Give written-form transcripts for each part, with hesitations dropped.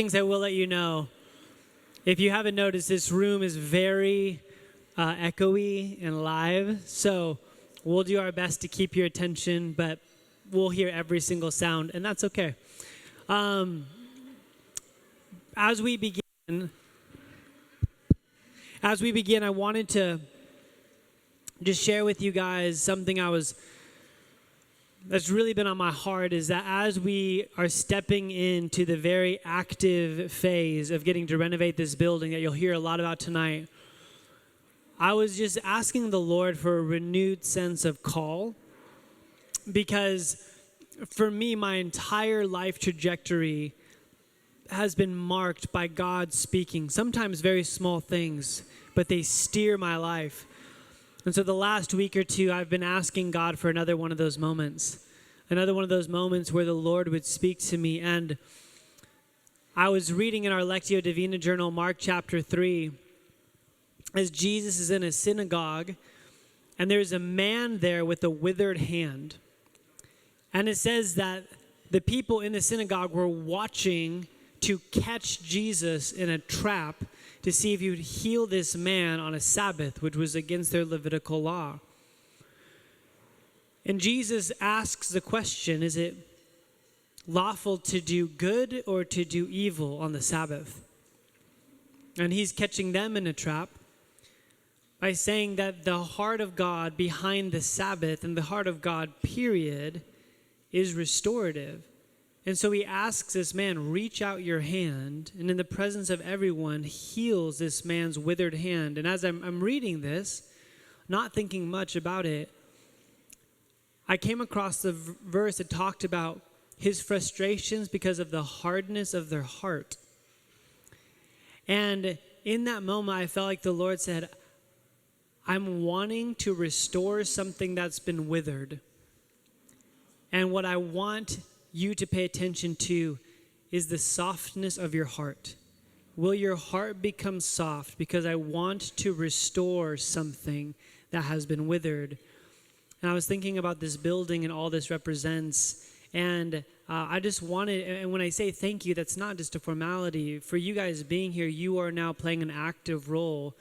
Things I will let you know. If you haven't noticed, this room is very echoey and live, so we'll do our best to keep your attention, but we'll hear every single sound, and that's okay. As we begin, I wanted to just share with you guys something that's really been on my heart, is that as we are stepping into the very active phase of getting to renovate this building that you'll hear a lot about tonight, I was just asking the Lord for a renewed sense of call, because for me, my entire life trajectory has been marked by God speaking, sometimes very small things, but they steer my life. And so the last week or two, I've been asking God for another one of those moments where the Lord would speak to me. And I was reading in our Lectio Divina journal, Mark chapter 3, as Jesus is in a synagogue, and there's a man there with a withered hand. And it says that the people in the synagogue were watching to catch Jesus in a trap to see if he would heal this man on a Sabbath, which was against their Levitical law. And Jesus asks the question, is it lawful to do good or to do evil on the Sabbath? And he's catching them in a trap by saying that the heart of God behind the Sabbath and the heart of God, period, is restorative. And so he asks this man, reach out your hand, and in the presence of everyone, heals this man's withered hand. And as I'm reading this, not thinking much about it, I came across the verse that talked about his frustrations because of the hardness of their heart. And in that moment, I felt like the Lord said, I'm wanting to restore something that's been withered. And what I want you to pay attention to is the softness of your heart. Will your heart become soft? Because I want to restore something that has been withered. And I was thinking about this building and all this represents. And I just wanted, and when I say thank you, that's not just a formality. For you guys being here, you are now playing an active role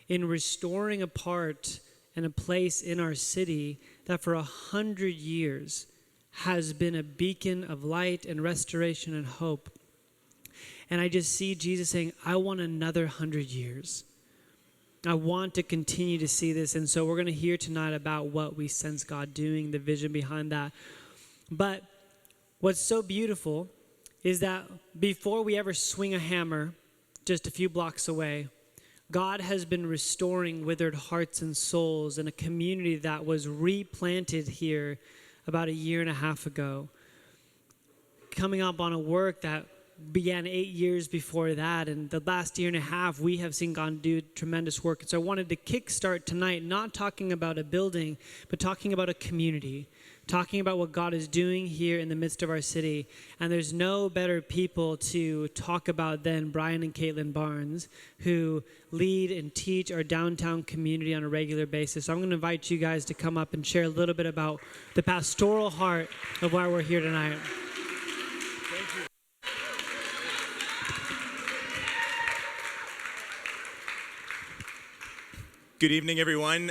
in restoring a part and a place in our city that for 100 years has been a beacon of light and restoration and hope. And I just see Jesus saying, I want another 100 years. I want to continue to see this. And so we're going to hear tonight about what we sense God doing, the vision behind that. But what's so beautiful is that before we ever swing a hammer just a few blocks away, God has been restoring withered hearts and souls in a community that was replanted here about a year and a half ago, coming up on a work that began 8 years before that. And the last year and a half, we have seen God do tremendous work. And so I wanted to kickstart tonight, not talking about a building, but talking about a community, talking about what God is doing here in the midst of our city. And there's no better people to talk about than Brian and Caitlin Barnes, who lead and teach our downtown community on a regular basis. So I'm going to invite you guys to come up and share a little bit about the pastoral heart of why we're here tonight. Thank you. Good evening, everyone.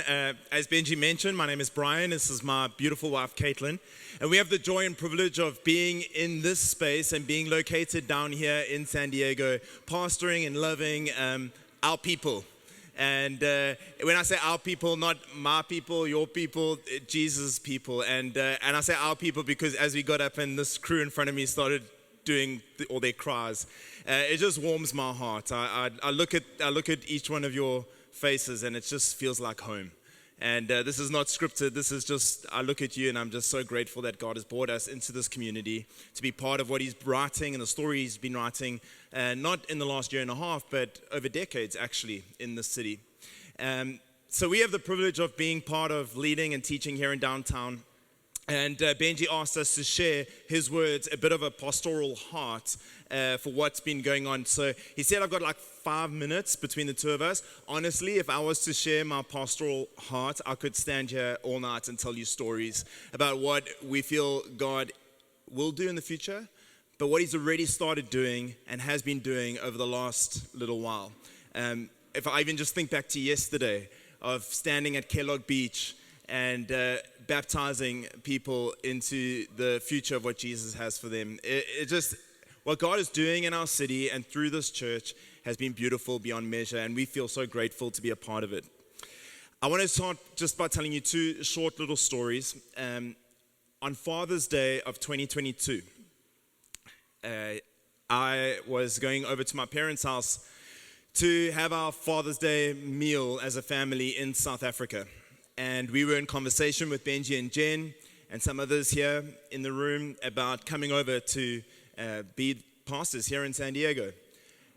As Benji mentioned, my name is Brian. This is my beautiful wife, Caitlin. And we have the joy and privilege of being in this space and being located down here in San Diego, pastoring and loving our people. And when I say our people, not my people, your people, Jesus' people. And I say our people because as we got up and this crew in front of me started doing all their cries, it just warms my heart. I look at each one of your faces and it just feels like home. And this is not scripted. This is just, I look at you and I'm just so grateful that God has brought us into this community to be part of what he's writing and the story he's been writing, not in the last year and a half, but over decades actually in this city. So we have the privilege of being part of leading and teaching here in downtown. And Benji asked us to share his words, a bit of a pastoral heart for what's been going on. So he said, I've got like 5 minutes between the two of us. Honestly, if I was to share my pastoral heart, I could stand here all night and tell you stories about what we feel God will do in the future. but what he's already started doing and has been doing over the last little while. If I even just think back to yesterday of standing at Kellogg Beach and baptizing people into the future of what Jesus has for them. It just, what God is doing in our city and through this church has been beautiful beyond measure, and we feel so grateful to be a part of it. I want to start just by telling you two short little stories. On Father's Day of 2022, I was going over to my parents' house to have our Father's Day meal as a family in South Africa. And we were in conversation with Benji and Jen and some others here in the room about coming over to be pastors here in San Diego.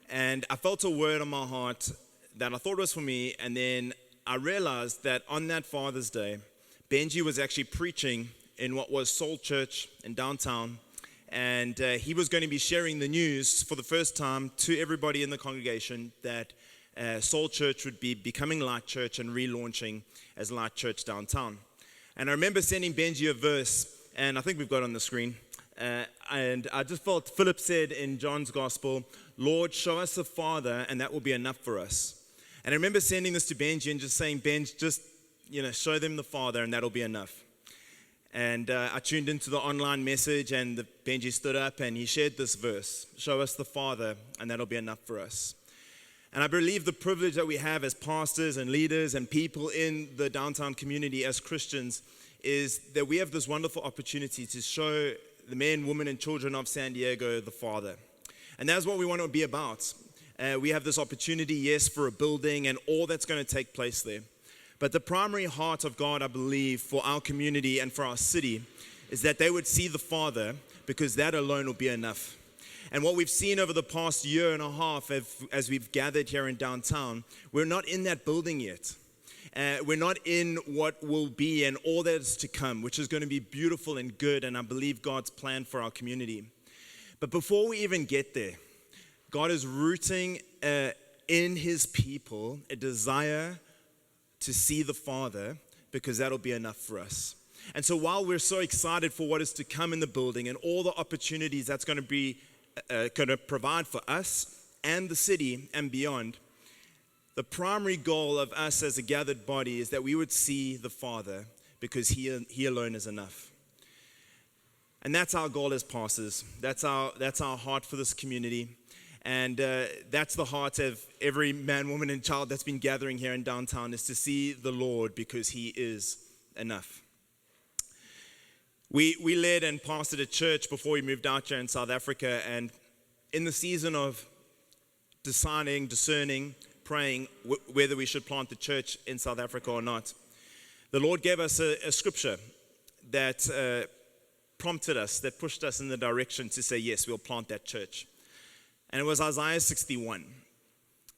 And I felt a word on my heart that I thought was for me, and then I realized that on that Father's Day, Benji was actually preaching in what was Soul Church in downtown, and he was going to be sharing the news for the first time to everybody in the congregation that Soul Church would be becoming Light Church and relaunching as Light Church downtown. And I remember sending Benji a verse, and I think we've got it on the screen, and I just felt Philip said in John's Gospel, "Lord, show us the Father, and that will be enough for us." And I remember sending this to Benji and just saying, "Benj, just show them the Father, and that'll be enough." And I tuned into the online message, and Benji stood up and he shared this verse, "Show us the Father, and that'll be enough for us." And I believe the privilege that we have as pastors and leaders and people in the downtown community as Christians is that we have this wonderful opportunity to show the men, women, and children of San Diego the Father. And that's what we want to be about. We have this opportunity, yes, for a building and all that's going to take place there. But the primary heart of God, I believe, for our community and for our city is that they would see the Father, because that alone will be enough. And what we've seen over the past year and a half as we've gathered here in downtown, we're not in that building yet. We're not in what will be and all that is to come, which is going to be beautiful and good, and I believe God's plan for our community. But before we even get there, God is rooting in His people a desire to see the Father, because that'll be enough for us. And so while we're so excited for what is to come in the building and all the opportunities that's going to be going to provide for us and the city and beyond, the primary goal of us as a gathered body is that we would see the Father, because He alone is enough. And that's our goal as pastors. That's our heart for this community. And that's the heart of every man, woman, and child that's been gathering here in downtown, is to see the Lord, because He is enough. We led and pastored a church before we moved out here in South Africa, and in the season of deciding, discerning, praying whether we should plant the church in South Africa or not, the Lord gave us a scripture that prompted us, that pushed us in the direction to say, yes, we'll plant that church. And it was Isaiah 61.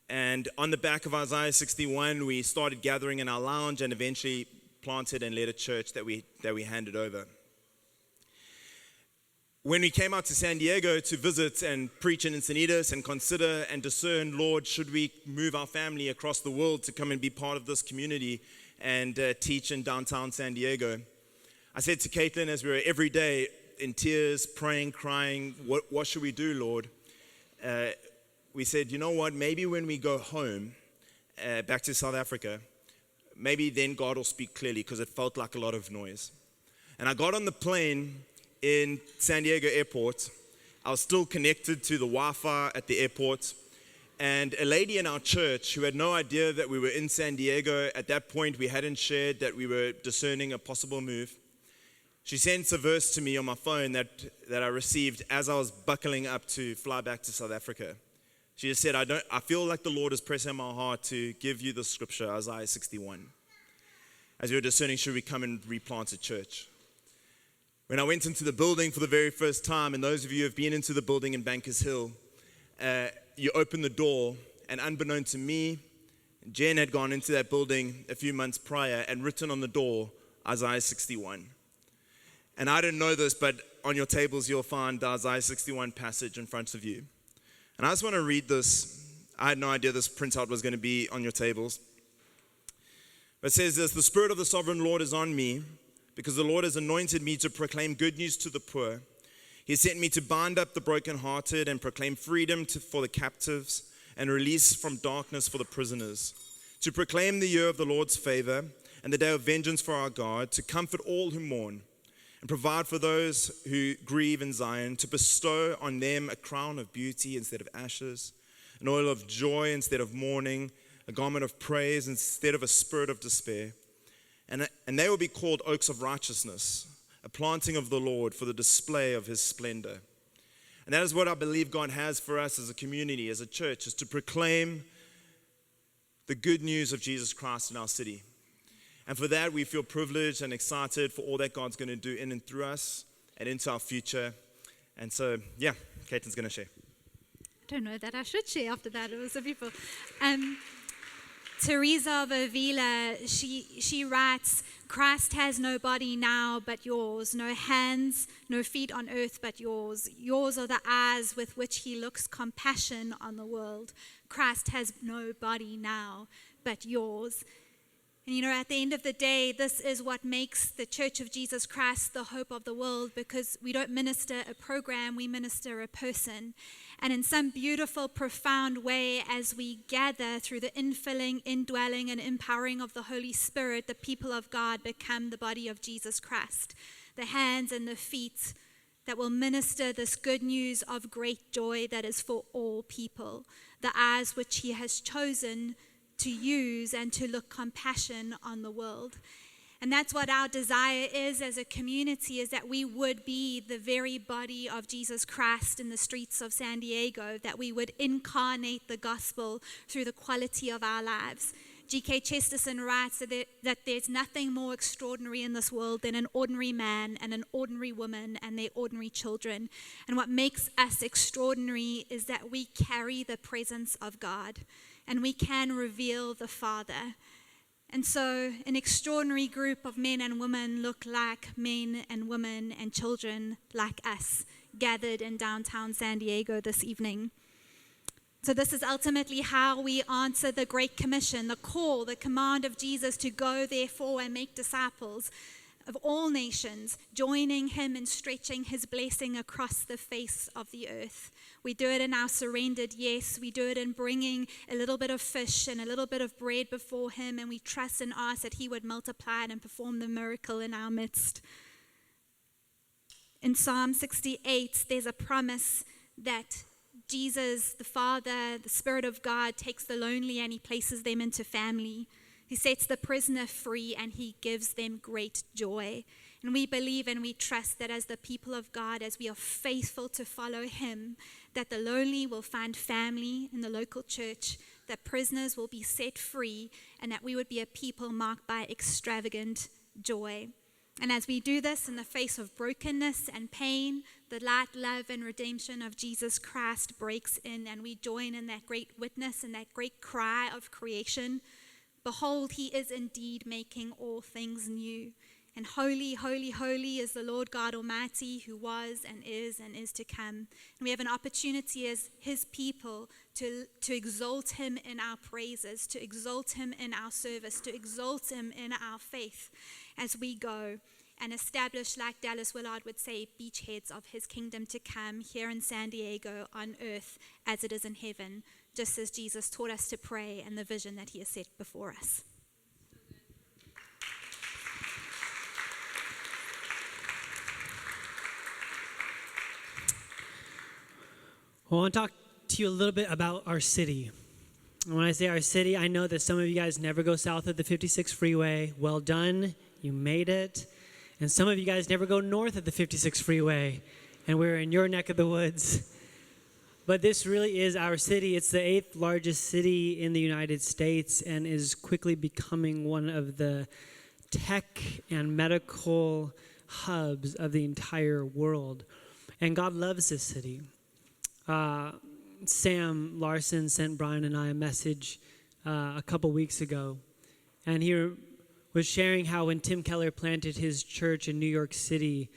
And on the back of Isaiah 61, we started gathering in our lounge and eventually planted and led a church that we handed over. When we came out to San Diego to visit and preach in Encinitas and consider and discern, Lord, should we move our family across the world to come and be part of this community and teach in downtown San Diego, I said to Caitlin, as we were every day in tears, praying, crying, what should we do, Lord? We said, you know what, maybe when we go home, back to South Africa, maybe then God will speak clearly, because it felt like a lot of noise. And I got on the plane in San Diego airport. I was still connected to the Wi-Fi at the airport. And a lady in our church who had no idea that we were in San Diego, at that point we hadn't shared that we were discerning a possible move. She sends a verse to me on my phone that I received as I was buckling up to fly back to South Africa. She just said, I feel like the Lord is pressing my heart to give you the scripture, Isaiah 61. As we were discerning, should we come and replant a church? When I went into the building for the very first time, and those of you who have been into the building in Bankers Hill, you open the door, and unbeknown to me, Jen had gone into that building a few months prior and written on the door, Isaiah 61. And I didn't know this, but on your tables you'll find the Isaiah 61 passage in front of you. And I just want to read this. I had no idea this printout was going to be on your tables. But it says this: "The Spirit of the Sovereign Lord is on me, because the Lord has anointed me to proclaim good news to the poor. He sent me to bind up the brokenhearted and proclaim freedom for the captives and release from darkness for the prisoners, to proclaim the year of the Lord's favor and the day of vengeance for our God, to comfort all who mourn and provide for those who grieve in Zion, to bestow on them a crown of beauty instead of ashes, an oil of joy instead of mourning, a garment of praise instead of a spirit of despair. And they will be called oaks of righteousness, a planting of the Lord for the display of his splendor. And that is what I believe God has for us as a community, as a church, is to proclaim the good news of Jesus Christ in our city. And for that, we feel privileged and excited for all that God's going to do in and through us and into our future. And so, yeah, Caitlin's going to share. I don't know that I should share after that. It was so beautiful. Teresa of Avila, she writes, Christ has no body now but yours, no hands, no feet on earth but yours. Yours are the eyes with which he looks compassion on the world. Christ has no body now but yours. And at the end of the day, this is what makes the Church of Jesus Christ the hope of the world, because we don't minister a program, we minister a person. And in some beautiful, profound way, as we gather through the infilling, indwelling, and empowering of the Holy Spirit, the people of God become the body of Jesus Christ, the hands and the feet that will minister this good news of great joy that is for all people, the eyes which he has chosen to use and to look compassion on the world. And that's what our desire is as a community, is that we would be the very body of Jesus Christ in the streets of San Diego, that we would incarnate the gospel through the quality of our lives. G.K. Chesterton writes that there's nothing more extraordinary in this world than an ordinary man and an ordinary woman and their ordinary children. And what makes us extraordinary is that we carry the presence of God and we can reveal the Father. And so an extraordinary group of men and women look like men and women and children like us, gathered in downtown San Diego this evening. So this is ultimately how we answer the Great Commission, the call, the command of Jesus to go therefore and make disciples of all nations, joining him in stretching his blessing across the face of the earth. We do it in our surrendered yes. We do it in bringing a little bit of fish and a little bit of bread before him, and we trust and ask that he would multiply it and perform the miracle in our midst. In Psalm 68, there's a promise that Jesus, the Father, the Spirit of God, takes the lonely and he places them into family. He sets the prisoner free and he gives them great joy. And we believe and we trust that as the people of God, as we are faithful to follow him, that the lonely will find family in the local church, that prisoners will be set free, and that we would be a people marked by extravagant joy. And as we do this in the face of brokenness and pain, the light, love, and redemption of Jesus Christ breaks in, and we join in that great witness and that great cry of creation. Behold, he is indeed making all things new. And holy, holy, holy is the Lord God Almighty, who was and is to come. And we have an opportunity as his people to exalt him in our praises, to exalt him in our service, to exalt him in our faith as we go and establish, like Dallas Willard would say, beachheads of his kingdom to come here in San Diego on earth as it is in heaven, just as Jesus taught us to pray and the vision that he has set before us. Well, I want to talk to you a little bit about our city. And when I say our city, I know that some of you guys never go south of the 56 freeway. Well done, you made it. And some of you guys never go north of the 56 freeway, and we're in your neck of the woods. But this really is our city. It's the 8th largest city in the United States and is quickly becoming one of the tech and medical hubs of the entire world. And God loves this city. Sam Larson sent Brian and I a message a couple weeks ago, and he was sharing how when Tim Keller planted his church in New York City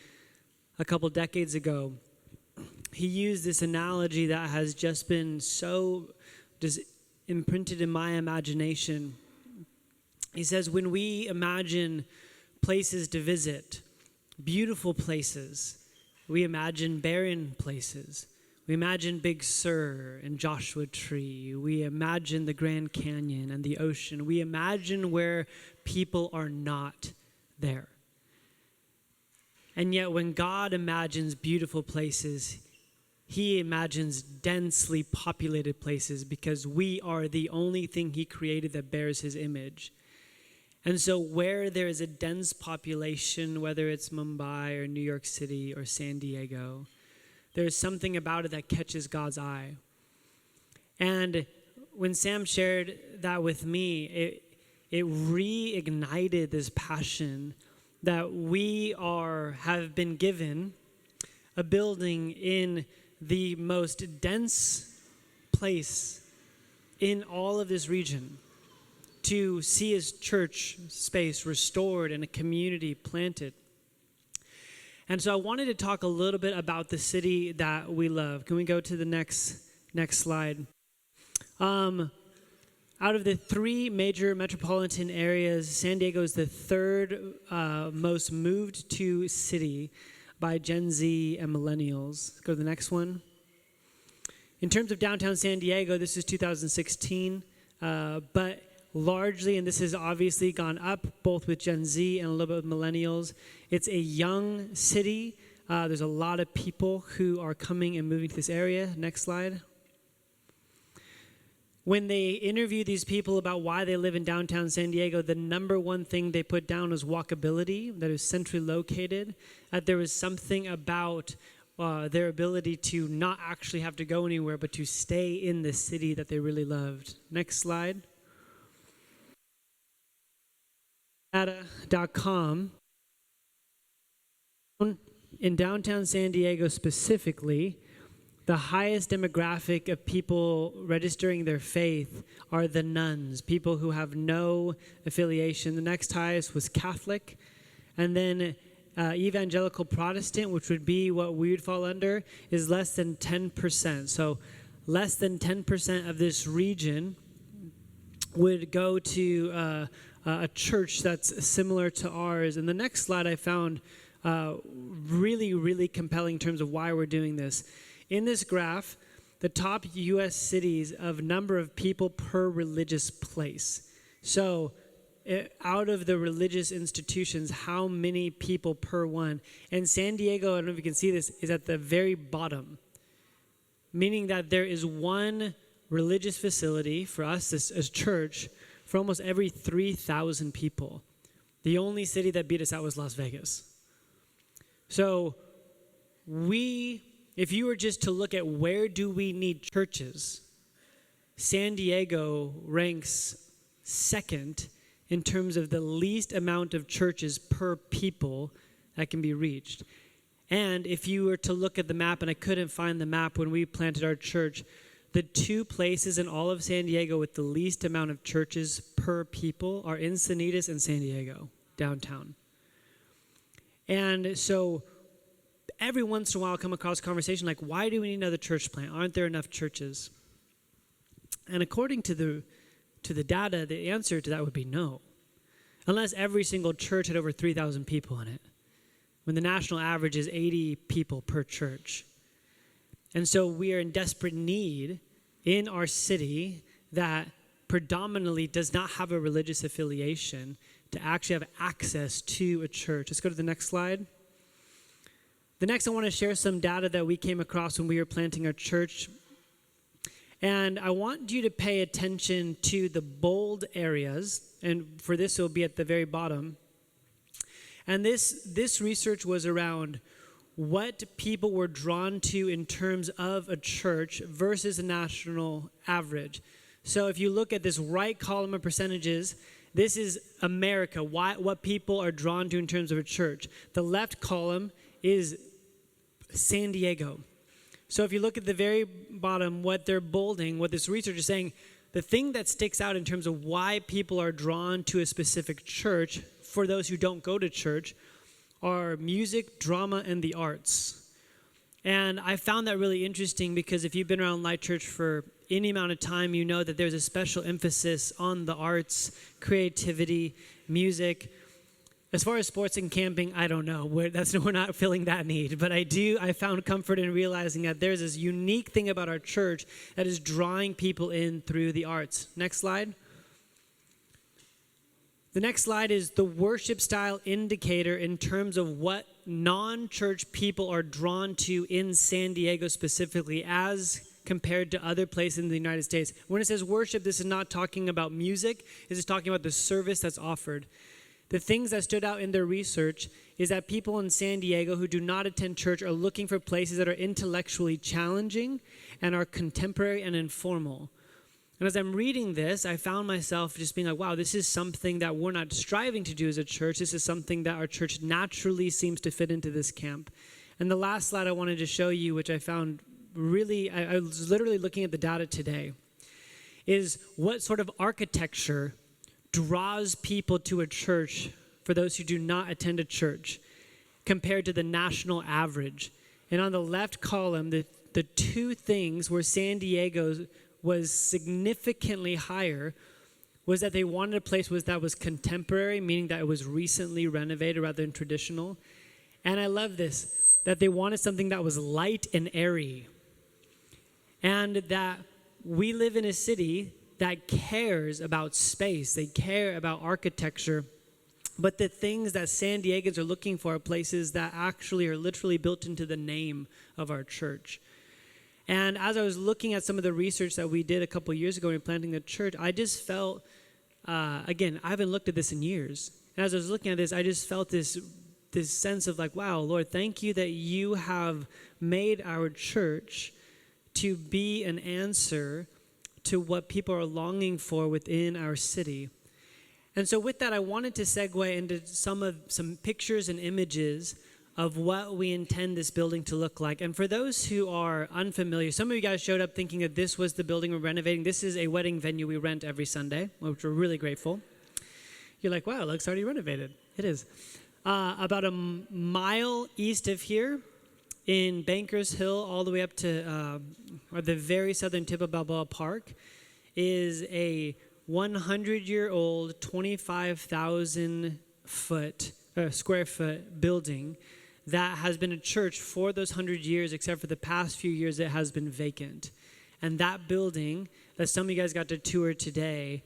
a couple decades ago, he used this analogy that has just been so just imprinted in my imagination. He says, when we imagine places to visit, beautiful places, we imagine barren places. We imagine Big Sur and Joshua Tree. We imagine the Grand Canyon and the ocean. We imagine where people are not there. And yet when God imagines beautiful places, he imagines densely populated places because we are the only thing he created that bears his image. And so where there is a dense population, whether it's Mumbai or New York City or San Diego, there's something about it that catches God's eye. And when Sam shared that with me, it reignited this passion that we have been given a building in the most dense place in all of this region to see his church space restored and a community planted. And so I wanted to talk a little bit about the city that we love. Can we go to the next slide? Out of the 3 major metropolitan areas, San Diego is the 3rd most moved to city by Gen Z and millennials. Go to the next one. In terms of downtown San Diego, this is 2016, but largely, and this has obviously gone up both with Gen Z and a little bit with millennials, it's a young city. There's a lot of people who are coming and moving to this area. Next slide. When they interview these people about why they live in downtown San Diego, the number one thing they put down was walkability, that is centrally located, that there was something about their ability to not actually have to go anywhere, but to stay in the city that they really loved. Next slide. Data.com. In downtown San Diego specifically, the highest demographic of people registering their faith are the nuns, people who have no affiliation. The next highest was Catholic, and then evangelical Protestant, which would be what we would fall under, is less than 10%. So less than 10% of this region would go to a church that's similar to ours. And the next slide I found really, really compelling in terms of why we're doing this. In this graph, the top U.S. cities of number of people per religious place. So out of the religious institutions, how many people per one? And San Diego, I don't know if you can see this, is at the very bottom, meaning that there is one religious facility for us as church for almost every 3,000 people. The only city that beat us out was Las Vegas. So if you were just to look at where do we need churches, San Diego ranks 2nd in terms of the least amount of churches per people that can be reached. And if you were to look at the map, and I couldn't find the map when we planted our church, the 2 places in all of San Diego with the least amount of churches per people are Encinitas and San Diego, downtown. And so every once in a while I'll come across a conversation like, why do we need another church plant? Aren't there enough churches? And according to the data, the answer to that would be no. Unless every single church had over 3,000 people in it, when the national average is 80 people per church. And so we are in desperate need in our city that predominantly does not have a religious affiliation to actually have access to a church. Let's go to the next slide. The next, I want to share some data that we came across when we were planting our church. And I want you to pay attention to the bold areas, and for this, it will be at the very bottom. And this research was around what people were drawn to in terms of a church versus a national average. So if you look at this right column of percentages, this is America, what people are drawn to in terms of a church. The left column is San Diego. So if you look at the very bottom, what they're bolding, what this research is saying, the thing that sticks out in terms of why people are drawn to a specific church, for those who don't go to church, are music, drama, and the arts. And I found that really interesting because if you've been around Light Church for any amount of time, you know that there's a special emphasis on the arts, creativity, music. As far as sports and camping, I don't know. We're not feeling that need. But I found comfort in realizing that there's this unique thing about our church that is drawing people in through the arts. Next slide. The next slide is the worship style indicator in terms of what non-church people are drawn to in San Diego specifically as compared to other places in the United States. When it says worship, this is not talking about music. This is talking about the service that's offered. The things that stood out in their research is that people in San Diego who do not attend church are looking for places that are intellectually challenging and are contemporary and informal. And as I'm reading this, I found myself just being like, wow, this is something that we're not striving to do as a church. This is something that our church naturally seems to fit into this camp. And the last slide I wanted to show you, which I found really, I was literally looking at the data today, is what sort of architecture draws people to a church for those who do not attend a church compared to the national average. And on the left column, the two things where San Diego was significantly higher was that they wanted a place that was contemporary, meaning that it was recently renovated rather than traditional. And I love this, that they wanted something that was light and airy. And that we live in a city that cares about space. They care about architecture. But the things that San Diegans are looking for are places that actually are literally built into the name of our church. And as I was looking at some of the research that we did a couple years ago in planting the church, I just felt, again, I haven't looked at this in years. And as I was looking at this, I just felt this sense of like, wow, Lord, thank you that you have made our church to be an answer to what people are longing for within our city. And so with that, I wanted to segue into some pictures and images of what we intend this building to look like. And for those who are unfamiliar, some of you guys showed up thinking that this was the building we're renovating. This is a wedding venue we rent every Sunday, which we're really grateful. You're like, wow, it looks already renovated. It is. About a mile east of here, in Bankers Hill, all the way up to the very southern tip of Balboa Park, is a 100-year-old, 25,000 square foot building that has been a church for those 100 years, except for the past few years it has been vacant. And that building that some of you guys got to tour today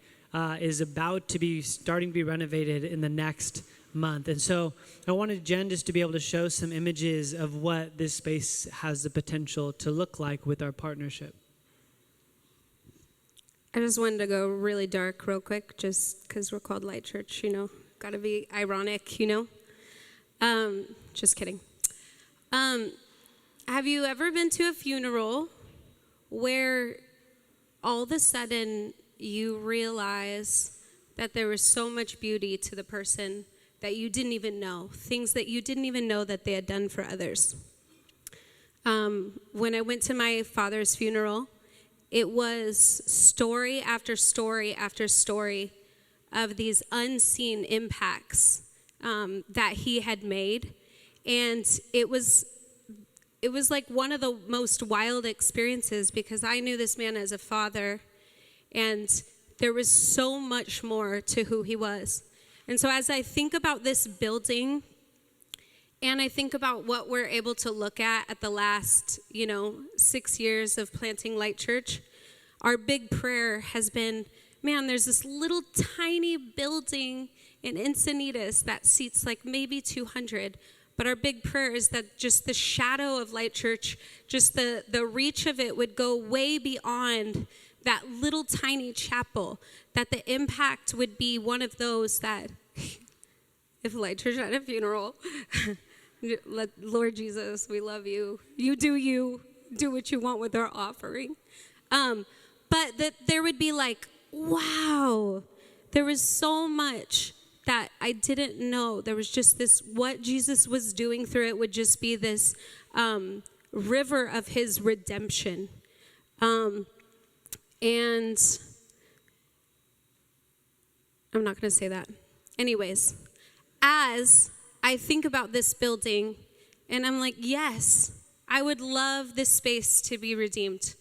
is about to be starting to be renovated in the next month. And so I wanted Jen just to be able to show some images of what this space has the potential to look like with our partnership. I just wanted to go really dark real quick, just because we're called Light Church, Got to be ironic, Just kidding. Have you ever been to a funeral where all of a sudden you realize that there was so much beauty to the person that you didn't even know, things that you didn't even know that they had done for others? When I went to my father's funeral, it was story after story after story of these unseen impacts that he had made. And it was like one of the most wild experiences, because I knew this man as a father, and there was so much more to who he was. And so as I think about this building, and I think about what we're able to look at the last, 6 years of planting Light Church, our big prayer has been, man, there's this little tiny building in Encinitas that seats like maybe 200. But our big prayer is that just the shadow of Light Church, just the reach of it would go way beyond that little tiny chapel, that the impact would be one of those that, if Light Church had a funeral, Lord Jesus, we love you. You, do what you want with our offering. But that there would be like, wow, there was so much that I didn't know. There was just this, what Jesus was doing through it would just be this river of his redemption. And I'm not going to say that. Anyways, as I think about this building, and I'm like, yes, I would love this space to be redeemed.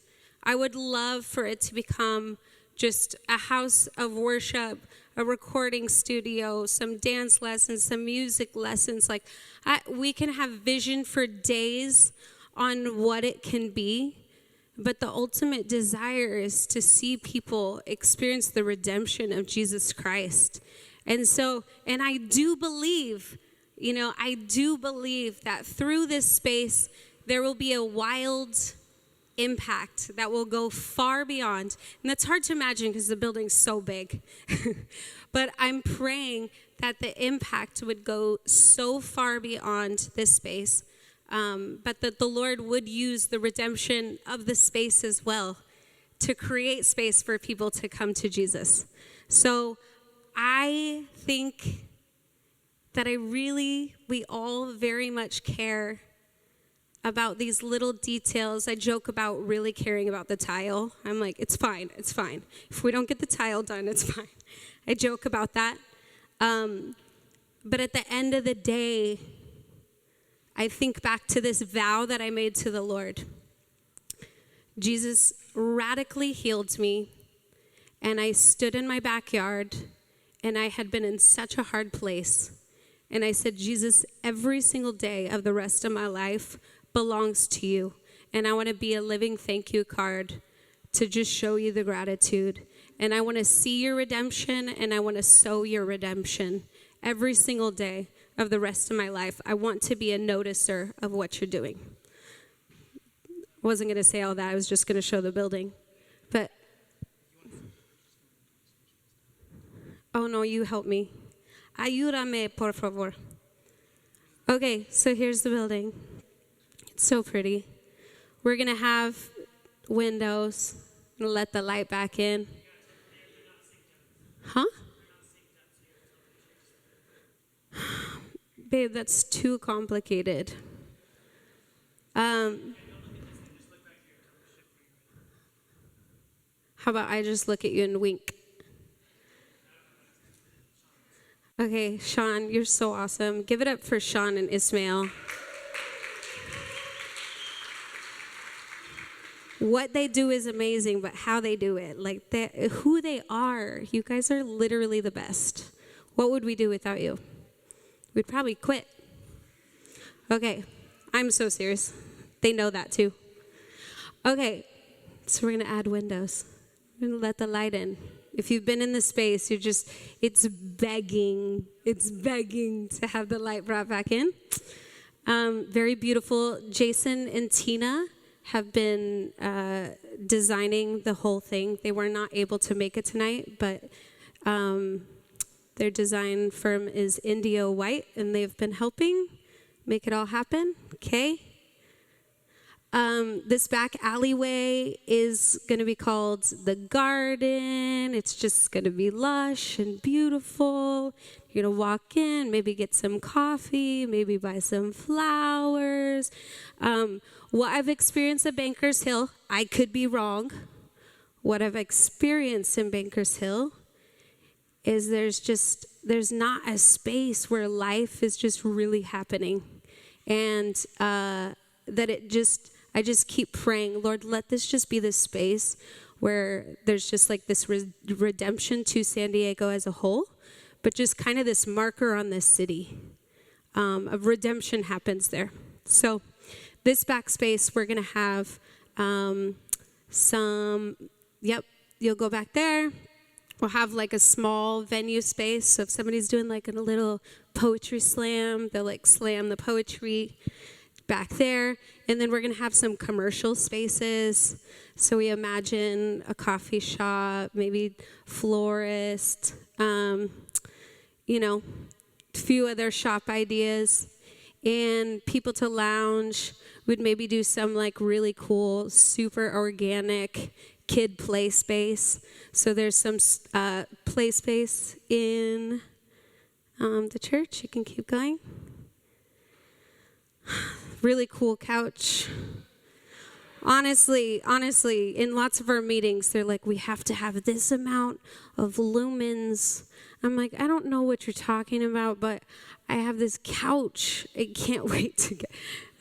I would love for it to become just a house of worship, a recording studio, some dance lessons, some music lessons. Like, we can have vision for days on what it can be, but the ultimate desire is to see people experience the redemption of Jesus Christ. And so, and I do believe, I do believe that through this space, there will be a wild impact that will go far beyond. And that's hard to imagine because the building's so big. But I'm praying that the impact would go so far beyond this space, but that the Lord would use the redemption of the space as well to create space for people to come to Jesus. So I think that we all very much care about these little details. I joke about really caring about the tile. I'm like, it's fine. If we don't get the tile done, it's fine. I joke about that. But at the end of the day, I think back to this vow that I made to the Lord. Jesus radically healed me, and I stood in my backyard, and I had been in such a hard place. And I said, Jesus, every single day of the rest of my life belongs to you. And I want to be a living thank you card to just show you the gratitude. And I want to see your redemption, and I want to sow your redemption every single day of the rest of my life. I want to be a noticer of what you're doing. I wasn't going to say all that. I was just going to show the building. But, oh no, you help me. Ayúdame, por favor. Okay, so here's the building. It's so pretty. We're going to have windows and let the light back in. Huh? Babe, that's too complicated. How about I just look at you and wink? Okay, Sean, you're so awesome. Give it up for Sean and Ismail. What they do is amazing, but how they do it, who they are, you guys are literally the best. What would we do without you? We'd probably quit. Okay, I'm so serious. They know that too. Okay, so we're going to add windows. We're going to let the light in. If you've been in the space, it's begging to have the light brought back in. Very beautiful. Jason and Tina have been designing the whole thing. They were not able to make it tonight, but their design firm is Indio White, and they've been helping make it all happen. Okay. This back alleyway is going to be called The Garden. It's just going to be lush and beautiful. You're going to walk in, maybe get some coffee, maybe buy some flowers. What I've experienced at Bankers Hill, I could be wrong. What I've experienced in Bankers Hill is there's not a space where life is just really happening. And I just keep praying, Lord, let this just be this space where there's just like this redemption to San Diego as a whole, but just kind of this marker on this city of redemption happens there. So this backspace, we're going to have you'll go back there. We'll have like a small venue space. So if somebody's doing like a little poetry slam, they'll like slam the poetry back there. And then we're going to have some commercial spaces. So we imagine a coffee shop, maybe florist, a few other shop ideas, and people to lounge. We'd maybe do some like really cool, super organic kid play space. So there's some play space in the church. You can keep going. Really cool couch. Honestly, in lots of our meetings, they're like, we have to have this amount of lumens. I'm like, I don't know what you're talking about, but I have this couch. I can't wait to get.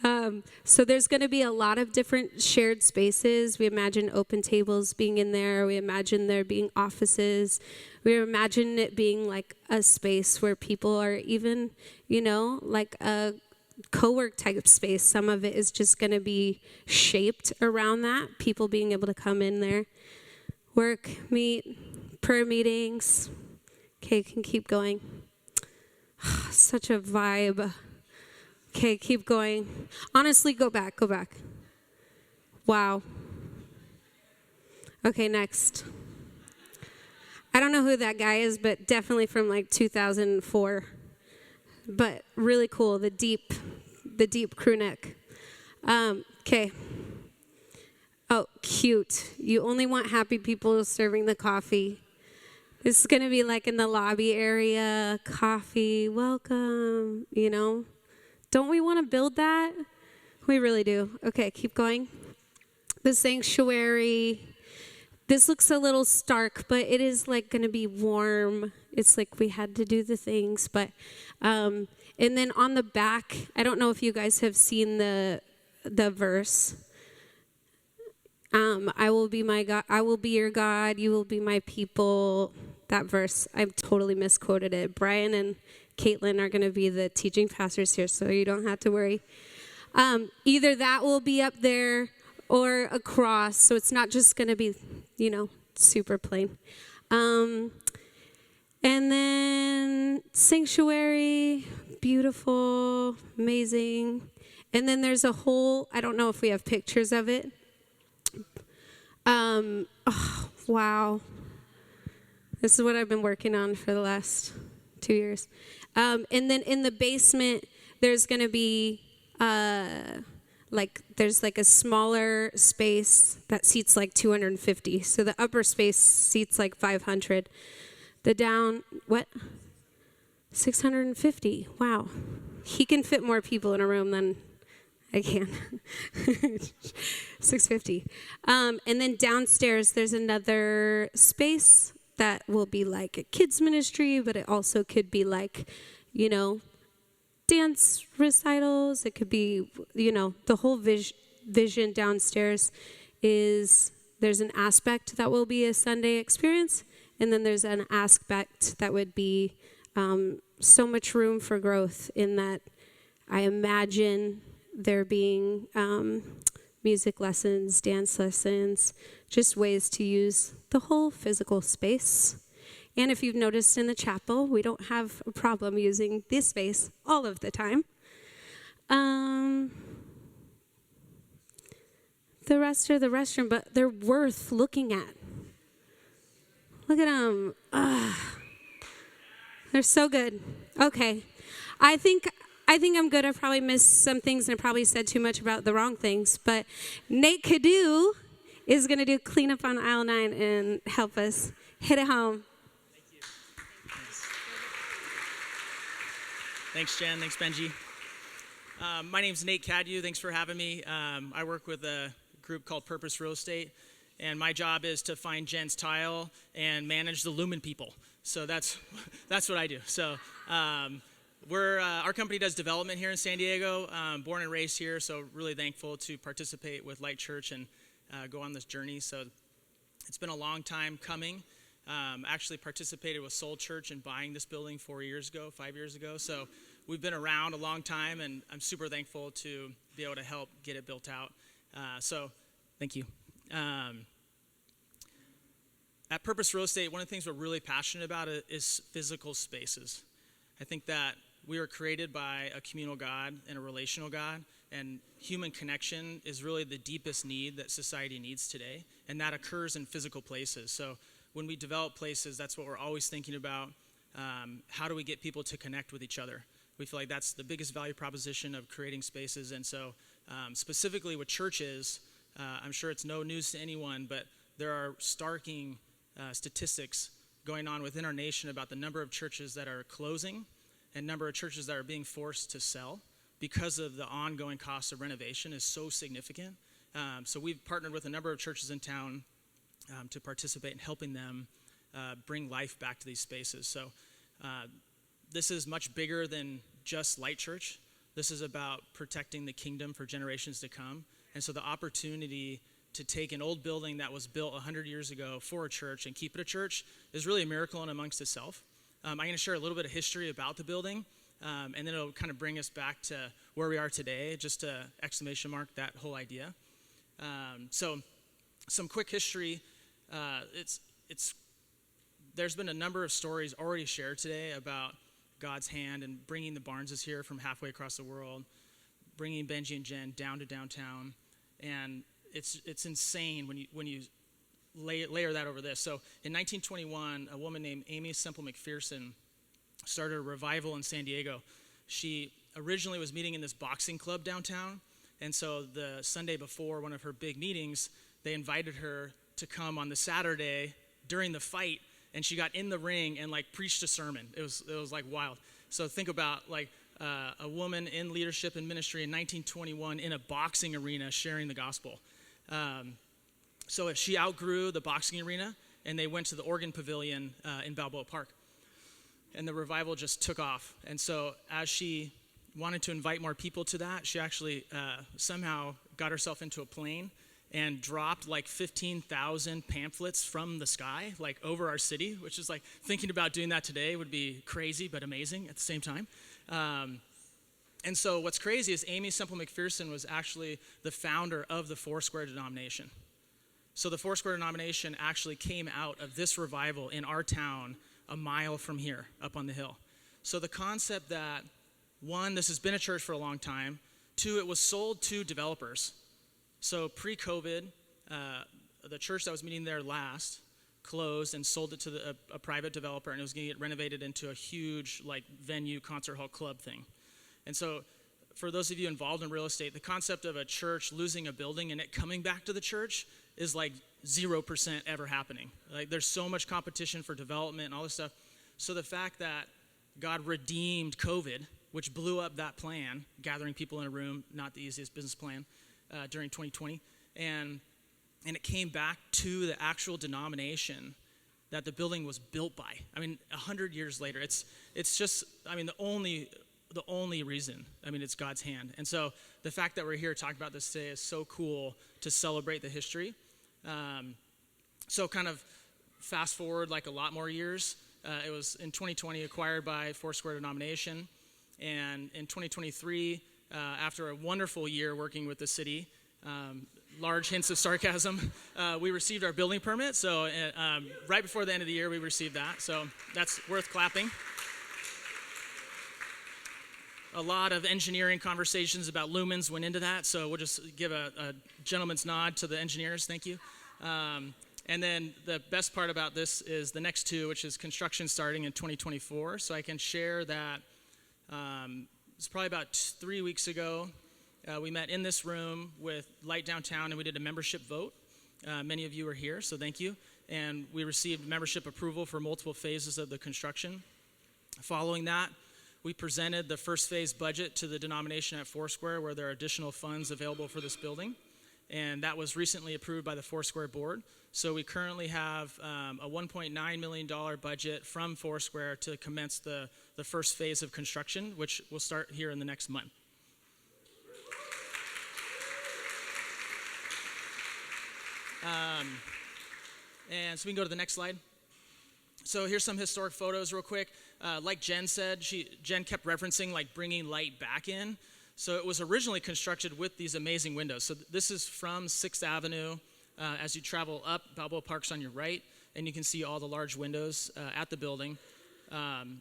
So there's going to be a lot of different shared spaces. We imagine open tables being in there. We imagine there being offices. We imagine it being like a space where people are even, like a co-work type space. Some of it is just going to be shaped around that, people being able to come in there, work, meet, prayer meetings. Okay, can keep going. Such a vibe. Okay, keep going. Honestly, go back. Wow. Okay, next. I don't know who that guy is, but definitely from like 2004. But really cool, the deep crew neck. Okay. Oh, cute. You only want happy people serving the coffee. This is going to be like in the lobby area, coffee, welcome, Don't we want to build that? We really do. Okay, keep going. The sanctuary. This looks a little stark, but it is like going to be warm. It's like we had to do the things, but and then on the back, I don't know if you guys have seen the verse. I will be my God. I will be your God. You will be my people. That verse, I totally misquoted it. Brian and Caitlin are going to be the teaching pastors here, so you don't have to worry. Either that will be up there or a cross, so it's not just going to be, super plain. And then sanctuary, beautiful, amazing. And then there's a whole, I don't know if we have pictures of it. Wow. This is what I've been working on for the last 2 years. And then in the basement, there's going to be there's like a smaller space that seats like 250. So the upper space seats like 500. The down, 650. Wow. He can fit more people in a room than I can. 650. And then downstairs, there's another space that will be like a kids ministry, but it also could be like, dance recitals. It could be, the whole vision downstairs is there's an aspect that will be a Sunday experience, and then there's an aspect that would be so much room for growth in that I imagine there being music lessons, dance lessons, just ways to use the whole physical space. And if you've noticed in the chapel, we don't have a problem using this space all of the time. The rest are the restroom, but they're worth looking at. Look at them. They're so good. Okay. I think I'm good. I probably missed some things and I probably said too much about the wrong things. But Nate Cadu is going to do cleanup on aisle 9 and help us hit it home. Thanks, Jen. Thanks, Benji. My name's Nate Cadu. Thanks for having me. I work with a group called Purpose Real Estate, and my job is to find Jen's tile and manage the Lumen people. So that's what I do. So our company does development here in San Diego. Born and raised here, so really thankful to participate with Light Church and go on this journey. So it's been a long time coming. Actually participated with Soul Church in buying this building 5 years ago. So we've been around a long time, and I'm super thankful to be able to help get it built out. So thank you. At Purpose Real Estate, one of the things we're really passionate about is physical spaces. I think that we are created by a communal God and a relational God, and human connection is really the deepest need that society needs today, and that occurs in physical places. So when we develop places, that's what we're always thinking about. How do we get people to connect with each other? We feel like that's the biggest value proposition of creating spaces. And so specifically with churches, I'm sure it's no news to anyone, but there are starking statistics going on within our nation about the number of churches that are closing and number of churches that are being forced to sell because of the ongoing cost of renovation is so significant. So we've partnered with a number of churches in town to participate in helping them bring life back to these spaces. So this is much bigger than just Light Church. This is about protecting the kingdom for generations to come. And so the opportunity to take an old building that was built 100 years ago for a church and keep it a church is really a miracle in amongst itself. I'm going to share a little bit of history about the building, and then it'll kind of bring us back to where we are today, just to exclamation mark that whole idea. So some quick history. There's been a number of stories already shared today about God's hand and bringing the Barneses here from halfway across the world, bringing Benji and Jen down to downtown, and it's insane when you layer that over this. So in 1921, a woman named Amy Semple McPherson started a revival in San Diego. She originally was meeting in this boxing club downtown, and so the Sunday before one of her big meetings, they invited her to come on the Saturday during the fight, and she got in the ring and like preached a sermon. It was like wild. So think about like a woman in leadership and ministry in 1921 in a boxing arena sharing the gospel. So if she outgrew the boxing arena, and they went to the Organ Pavilion in Balboa Park, and the revival just took off. And so as she wanted to invite more people to that, she actually somehow got herself into a plane and dropped like 15,000 pamphlets from the sky, like over our city, which is like, thinking about doing that today would be crazy, but amazing at the same time. And so what's crazy is Amy Semple McPherson was actually the founder of the Foursquare denomination. So the Foursquare denomination actually came out of this revival in our town a mile from here, up on the hill. So the concept that, one, this has been a church for a long time. Two, it was sold to developers. So pre-COVID, the church that was meeting there last closed and sold it to a private developer, and it was going to get renovated into a huge like venue, concert hall, club thing. And so for those of you involved in real estate, the concept of a church losing a building and it coming back to the church is like 0% ever happening. Like there's so much competition for development and all this stuff. So the fact that God redeemed COVID, which blew up that plan, gathering people in a room, not the easiest business plan during 2020, and it came back to the actual denomination that the building was built by. I mean, 100 years later, it's just, I mean, the only reason, I mean, it's God's hand. And so the fact that we're here talking about this today is so cool to celebrate the history. So kind of fast forward like a lot more years. It was in 2020 acquired by Foursquare denomination. And in 2023, after a wonderful year working with the city, large hints of sarcasm, we received our building permit. So right before the end of the year, we received that. So that's worth clapping. A lot of engineering conversations about lumens went into that, so we'll just give a gentleman's nod to the engineers. Thank you. And then the best part about this is the next two, which is construction starting in 2024. So I can share that it's probably about 3 weeks ago. We met in this room with Light Downtown, and we did a membership vote. Many of you were here, so thank you. And we received membership approval for multiple phases of the construction. Following that, we presented the first phase budget to the denomination at Foursquare, where there are additional funds available for this building. And that was recently approved by the Foursquare board. So we currently have a $1.9 million budget from Foursquare to commence the first phase of construction, which will start here in the next month. And so we can go to the next slide. So here's some historic photos real quick. Like Jen said, Jen kept referencing like bringing light back in. So it was originally constructed with these amazing windows. So this is from 6th Avenue. As you travel up, Balboa Park's on your right, and you can see all the large windows at the building.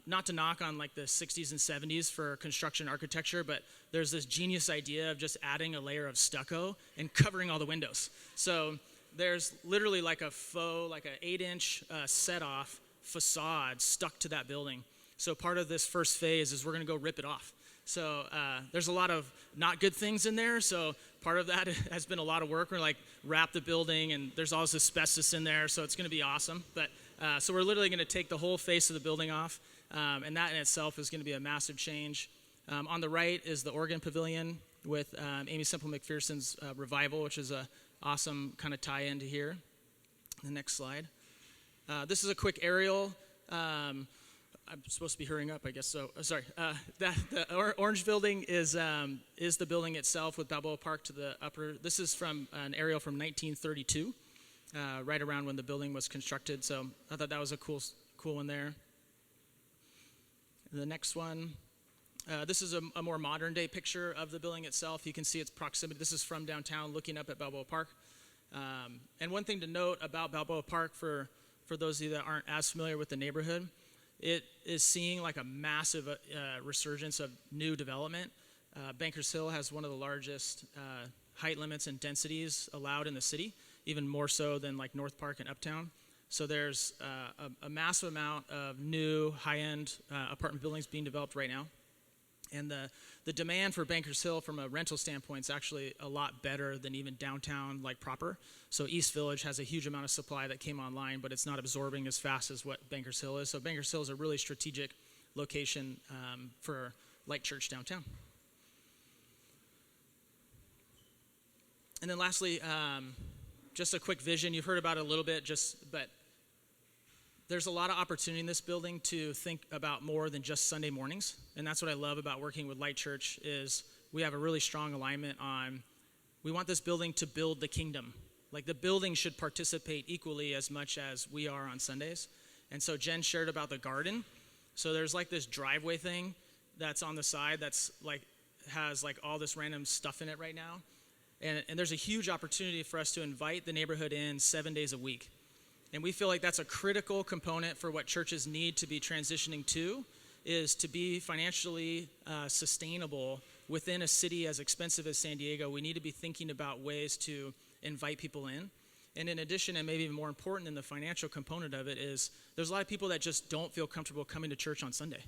Not to knock on like the 60s and 70s for construction architecture, but there's this genius idea of just adding a layer of stucco and covering all the windows. So there's literally like a faux, like an 8-inch set-off facade stuck to that building. So part of this first phase is we're going to go rip it off. So there's a lot of not good things in there. So part of that has been a lot of work. We're like wrap the building, and there's all this asbestos in there. So it's going to be awesome. But so we're literally going to take the whole face of the building off, and that in itself is going to be a massive change. On the right is the Organ Pavilion with Amy Semple McPherson's Revival, which is a awesome kind of tie-in to here. The next slide. This is a quick aerial. I'm supposed to be hurrying up, I guess. So sorry. The orange building is the building itself with Balboa Park to the upper. This is from an aerial from 1932, right around when the building was constructed. So I thought that was a cool one there. The next one. This is a more modern day picture of the building itself. You can see its proximity. This is from downtown looking up at Balboa Park. And one thing to note about Balboa Park for those of you that aren't as familiar with the neighborhood, it is seeing like a massive resurgence of new development. Bankers Hill has one of the largest height limits and densities allowed in the city, even more so than like North Park and Uptown. So there's a massive amount of new high-end apartment buildings being developed right now. And the demand for Bankers Hill from a rental standpoint is actually a lot better than even downtown like proper. So East Village has a huge amount of supply that came online, but it's not absorbing as fast as what Bankers Hill is. So Bankers Hill is a really strategic location for Light Church downtown. And then lastly, just a quick vision. You've heard about it a little bit, but there's a lot of opportunity in this building to think about more than just Sunday mornings. And that's what I love about working with Light Church is we have a really strong alignment on, we want this building to build the kingdom. Like the building should participate equally as much as we are on Sundays. And so Jen shared about the garden. So there's like this driveway thing that's on the side that's like, has like all this random stuff in it right now. And there's a huge opportunity for us to invite the neighborhood in 7 days a week. And we feel like that's a critical component for what churches need to be transitioning to, is to be financially sustainable within a city as expensive as San Diego. We need to be thinking about ways to invite people in. And in addition, and maybe even more important than the financial component of it, is there's a lot of people that just don't feel comfortable coming to church on Sunday.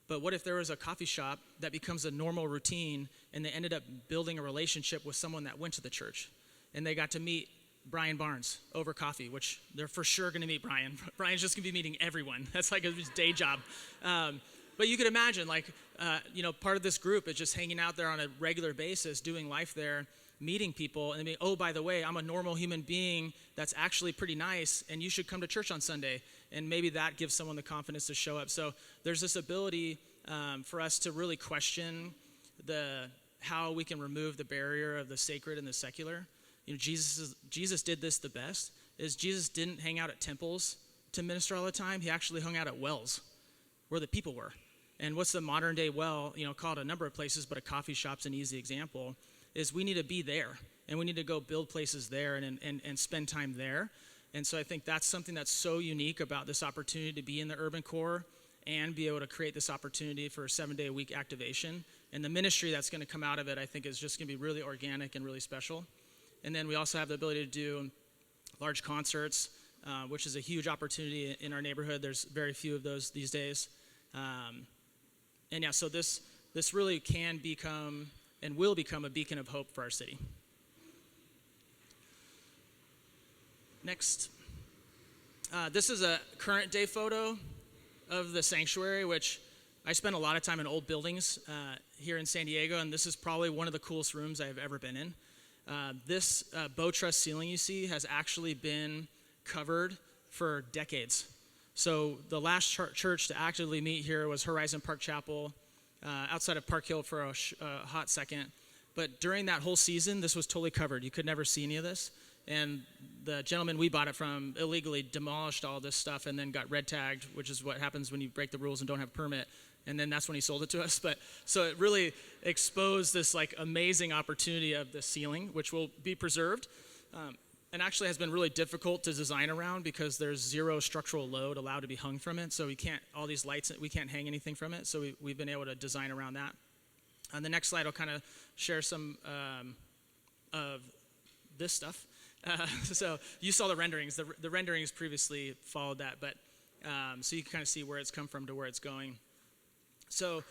But what if there was a coffee shop that becomes a normal routine and they ended up building a relationship with someone that went to the church and they got to meet Brian Barnes over coffee, which they're for sure going to meet Brian. Brian's just going to be meeting everyone. That's like his day job. But you could imagine, like, part of this group is just hanging out there on a regular basis, doing life there, meeting people, and being, oh, by the way, I'm a normal human being that's actually pretty nice, and you should come to church on Sunday. And maybe that gives someone the confidence to show up. So there's this ability for us to really question how we can remove the barrier of the sacred and the secular. Jesus did this the best, is Jesus didn't hang out at temples to minister all the time. He actually hung out at wells where the people were. And what's the modern day well, called a number of places, but a coffee shop's an easy example, is we need to be there. And we need to go build places there and spend time there. And so I think that's something that's so unique about this opportunity to be in the urban core and be able to create this opportunity for a 7-day-a-week activation. And the ministry that's going to come out of it, I think, is just going to be really organic and really special. And then we also have the ability to do large concerts, which is a huge opportunity in our neighborhood. There's very few of those these days. So this really can become and will become a beacon of hope for our city. Next. This is a current day photo of the sanctuary, which I spent a lot of time in old buildings here in San Diego, and this is probably one of the coolest rooms I've ever been in. This bow truss ceiling you see has actually been covered for decades. So the last church to actively meet here was Horizon Park Chapel outside of Park Hill for a hot second. But during that whole season, this was totally covered. You could never see any of this. And the gentleman we bought it from illegally demolished all this stuff and then got red tagged, which is what happens when you break the rules and don't have a permit. And then that's when he sold it to us. But so it really exposed this like amazing opportunity of the ceiling, which will be preserved. And actually has been really difficult to design around because there's zero structural load allowed to be hung from it. So we can't, all these lights, we can't hang anything from it. So we've been able to design around that. On the next slide, I'll kind of share some of this stuff. So you saw the renderings. The renderings previously followed that, but so you can kind of see where it's come from to where it's going. So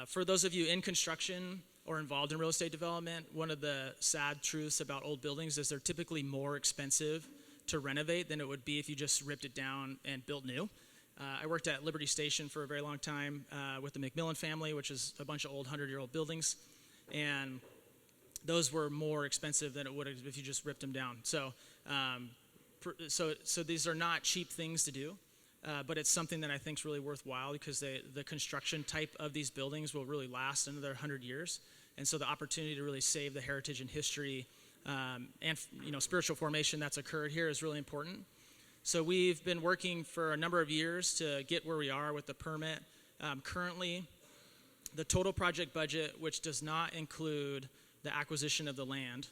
for those of you in construction or involved in real estate development, one of the sad truths about old buildings is they're typically more expensive to renovate than it would be if you just ripped it down and built new. I worked at Liberty Station for a very long time with the McMillan family, which is a bunch of old 100-year-old buildings, and those were more expensive than it would have if you just ripped them down. So these are not cheap things to do. but it's something that I think is really worthwhile because the construction type of these buildings will really last another 100 years. And so the opportunity to really save the heritage and history and spiritual formation that's occurred here is really important. So we've been working for a number of years to get where we are with the permit. Currently, the total project budget, which does not include the acquisition of the land,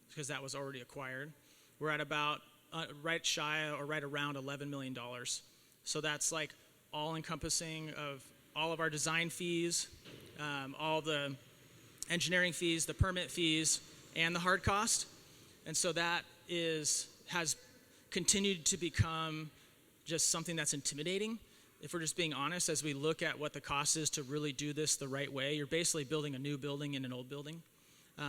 because that was already acquired, we're at about right shy or right around $11 million. So that's like all encompassing of all of our design fees, all the engineering fees, the permit fees, and the hard cost. And so that has continued to become just something that's intimidating. If we're just being honest, as we look at what the cost is to really do this the right way, you're basically building a new building in an old building.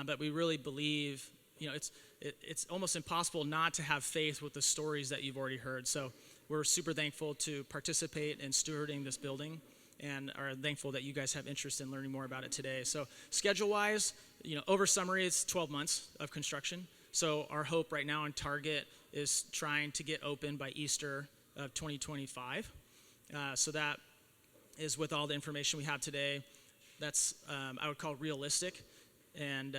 But we really believe, it's almost impossible not to have faith with the stories that you've already heard. So we're super thankful to participate in stewarding this building and are thankful that you guys have interest in learning more about it today. So schedule-wise, over summary, it's 12 months of construction. So our hope right now on target is trying to get open by Easter of 2025. So that is with all the information we have today. That's, I would call realistic. And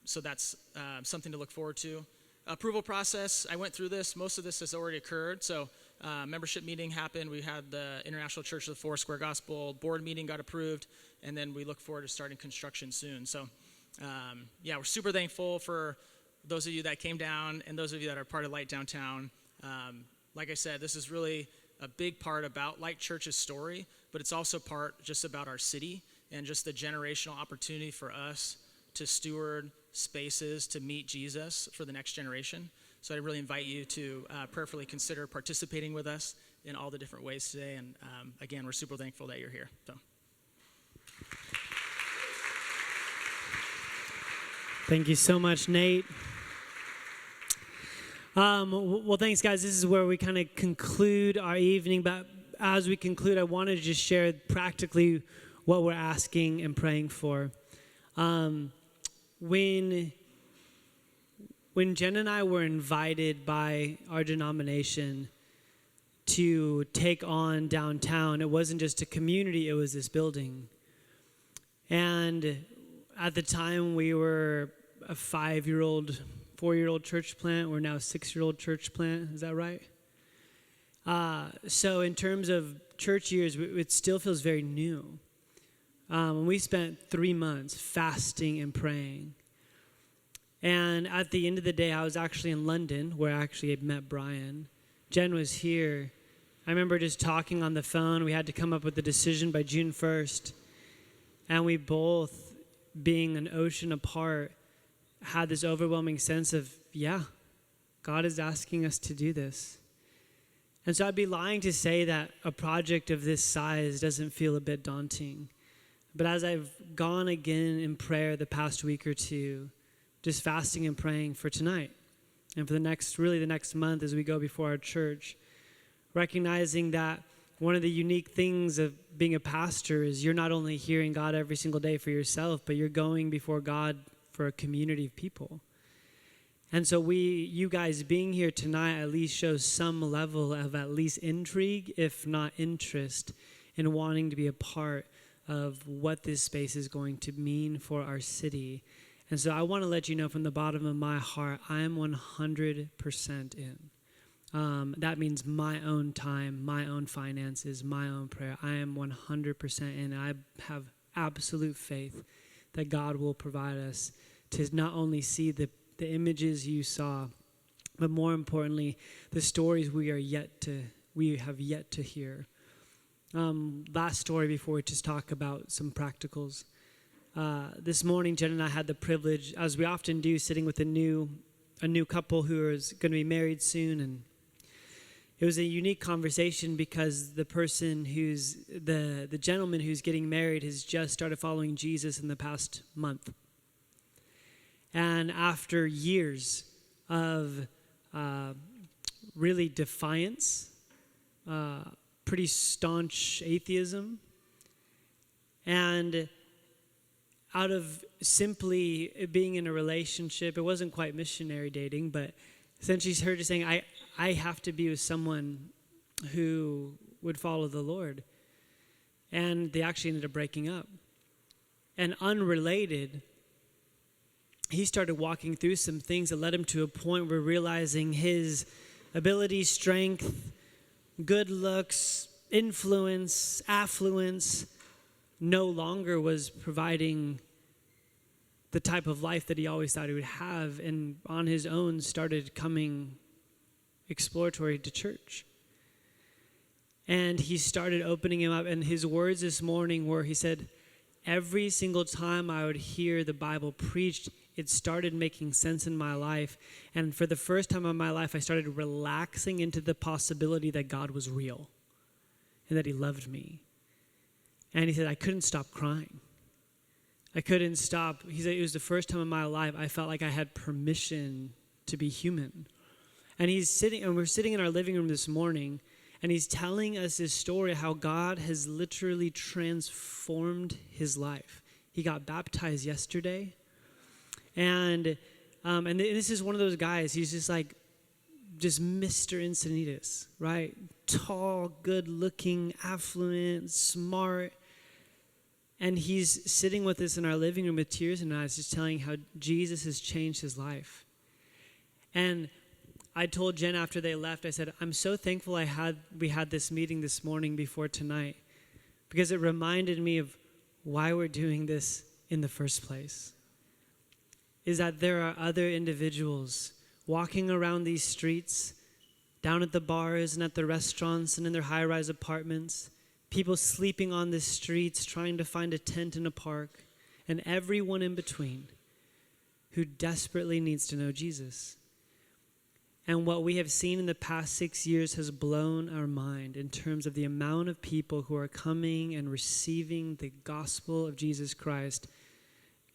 so that's something to look forward to. Approval process, I went through this. Most of this has already occurred. So membership meeting happened. We had the International Church of the Four Square Gospel board meeting got approved. And then we look forward to starting construction soon. So we're super thankful for those of you that came down and those of you that are part of Light Downtown. Like I said, this is really a big part about Light Church's story, but it's also part just about our city and just the generational opportunity for us to steward spaces to meet Jesus for the next generation. So I really invite you to prayerfully consider participating with us in all the different ways today. And again, we're super thankful that you're here. So. Thank you so much, Nate. Well, thanks, guys. This is where we kind of conclude our evening. But as we conclude, I wanted to just share practically what we're asking and praying for. When Jen and I were invited by our denomination to take on downtown, it wasn't just a community, it was this building. And at the time, we were a 4-year-old church plant. We're now a 6-year-old church plant. Is that right? So in terms of church years, it still feels very new. And we spent 3 months fasting and praying. And at the end of the day, I was actually in London, where I actually had met Brian. Jen was here. I remember just talking on the phone. We had to come up with a decision by June 1st. And we both, being an ocean apart, had this overwhelming sense of, God is asking us to do this. And so I'd be lying to say that a project of this size doesn't feel a bit daunting. But as I've gone again in prayer the past week or two, just fasting and praying for tonight and for the next month as we go before our church, recognizing that one of the unique things of being a pastor is you're not only hearing God every single day for yourself, but you're going before God for a community of people. And so you guys being here tonight at least shows some level of at least intrigue, if not interest, in wanting to be a part of what this space is going to mean for our city. And so I want to let you know from the bottom of my heart, I am 100% in. That means my own time, my own finances, my own prayer. I am 100% in. I have absolute faith that God will provide us to not only see the images you saw, but more importantly, the stories we have yet to hear. Last story before we just talk about some practicals. This morning, Jen and I had the privilege, as we often do, sitting with a new couple who is going to be married soon, and it was a unique conversation because the gentleman who's getting married has just started following Jesus in the past month. And after years of really defiance, pretty staunch atheism, and out of simply being in a relationship, it wasn't quite missionary dating, but essentially her just saying, I have to be with someone who would follow the Lord. And they actually ended up breaking up. And unrelated, he started walking through some things that led him to a point where realizing his ability, strength, good looks, influence, affluence no longer was providing the type of life that he always thought he would have, and on his own started coming exploratory to church. And he started opening him up, and his words this morning were, he said, every single time I would hear the Bible preached, it started making sense in my life. And for the first time in my life, I started relaxing into the possibility that God was real and that he loved me. And he said, I couldn't stop crying. I couldn't stop. He said, it was the first time in my life I felt like I had permission to be human. And we're sitting in our living room this morning, and he's telling us this story how God has literally transformed his life. He got baptized yesterday. And this is one of those guys, he's just Mr. Encinitas, right? Tall, good looking, affluent, smart. And he's sitting with us in our living room with tears in his eyes, just telling how Jesus has changed his life. And I told Jen after they left, I said, I'm so thankful we had this meeting this morning before tonight, because it reminded me of why we're doing this in the first place. Is that there are other individuals walking around these streets, down at the bars and at the restaurants and in their high-rise apartments, people sleeping on the streets, trying to find a tent in a park, and everyone in between who desperately needs to know Jesus. And what we have seen in the past 6 years has blown our mind in terms of the amount of people who are coming and receiving the gospel of Jesus Christ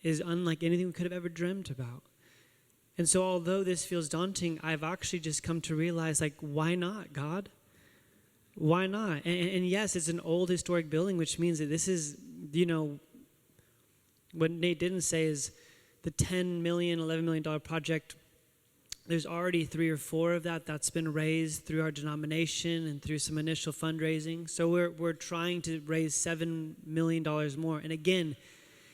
is unlike anything we could have ever dreamt about. And so although this feels daunting, I've actually just come to realize, why not, God? Why not? And yes, it's an old historic building, which means that this is, what Nate didn't say is the $10 million, $11 million project. There's already 3 or 4 of that's been raised through our denomination and through some initial fundraising. So we're trying to raise $7 million more. And again,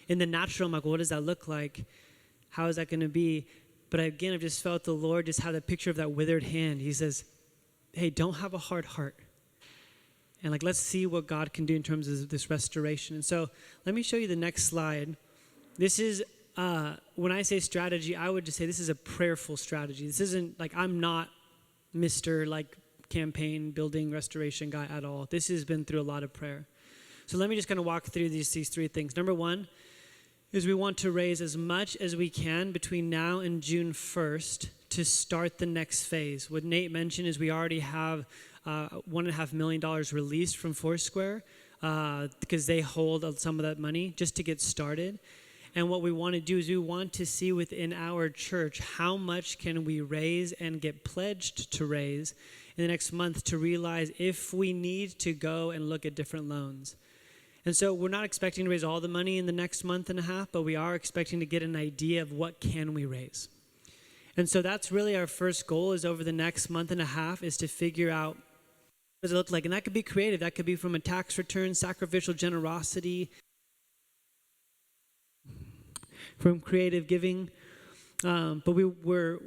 in the natural, I'm like, well, what does that look like? How is that going to be? But again, I've just felt the Lord just had a picture of that withered hand. He says, hey, don't have a hard heart. And let's see what God can do in terms of this restoration. And so let me show you the next slide. This is, when I say strategy, I would just say this is a prayerful strategy. This isn't I'm not Mr. campaign building restoration guy at all. This has been through a lot of prayer. So let me just kind of walk through these 3 things. Number 1 is we want to raise as much as we can between now and June 1st to start the next phase. What Nate mentioned is we already have $1.5 million released from Foursquare because they hold some of that money just to get started. And what we want to do is we want to see within our church how much can we raise and get pledged to raise in the next month to realize if we need to go and look at different loans. And so we're not expecting to raise all the money in the next month and a half, but we are expecting to get an idea of what can we raise. And so that's really our first goal is over the next month and a half is to figure out what does it look like. And that could be creative. That could be from a tax return, sacrificial generosity, from creative giving. But we're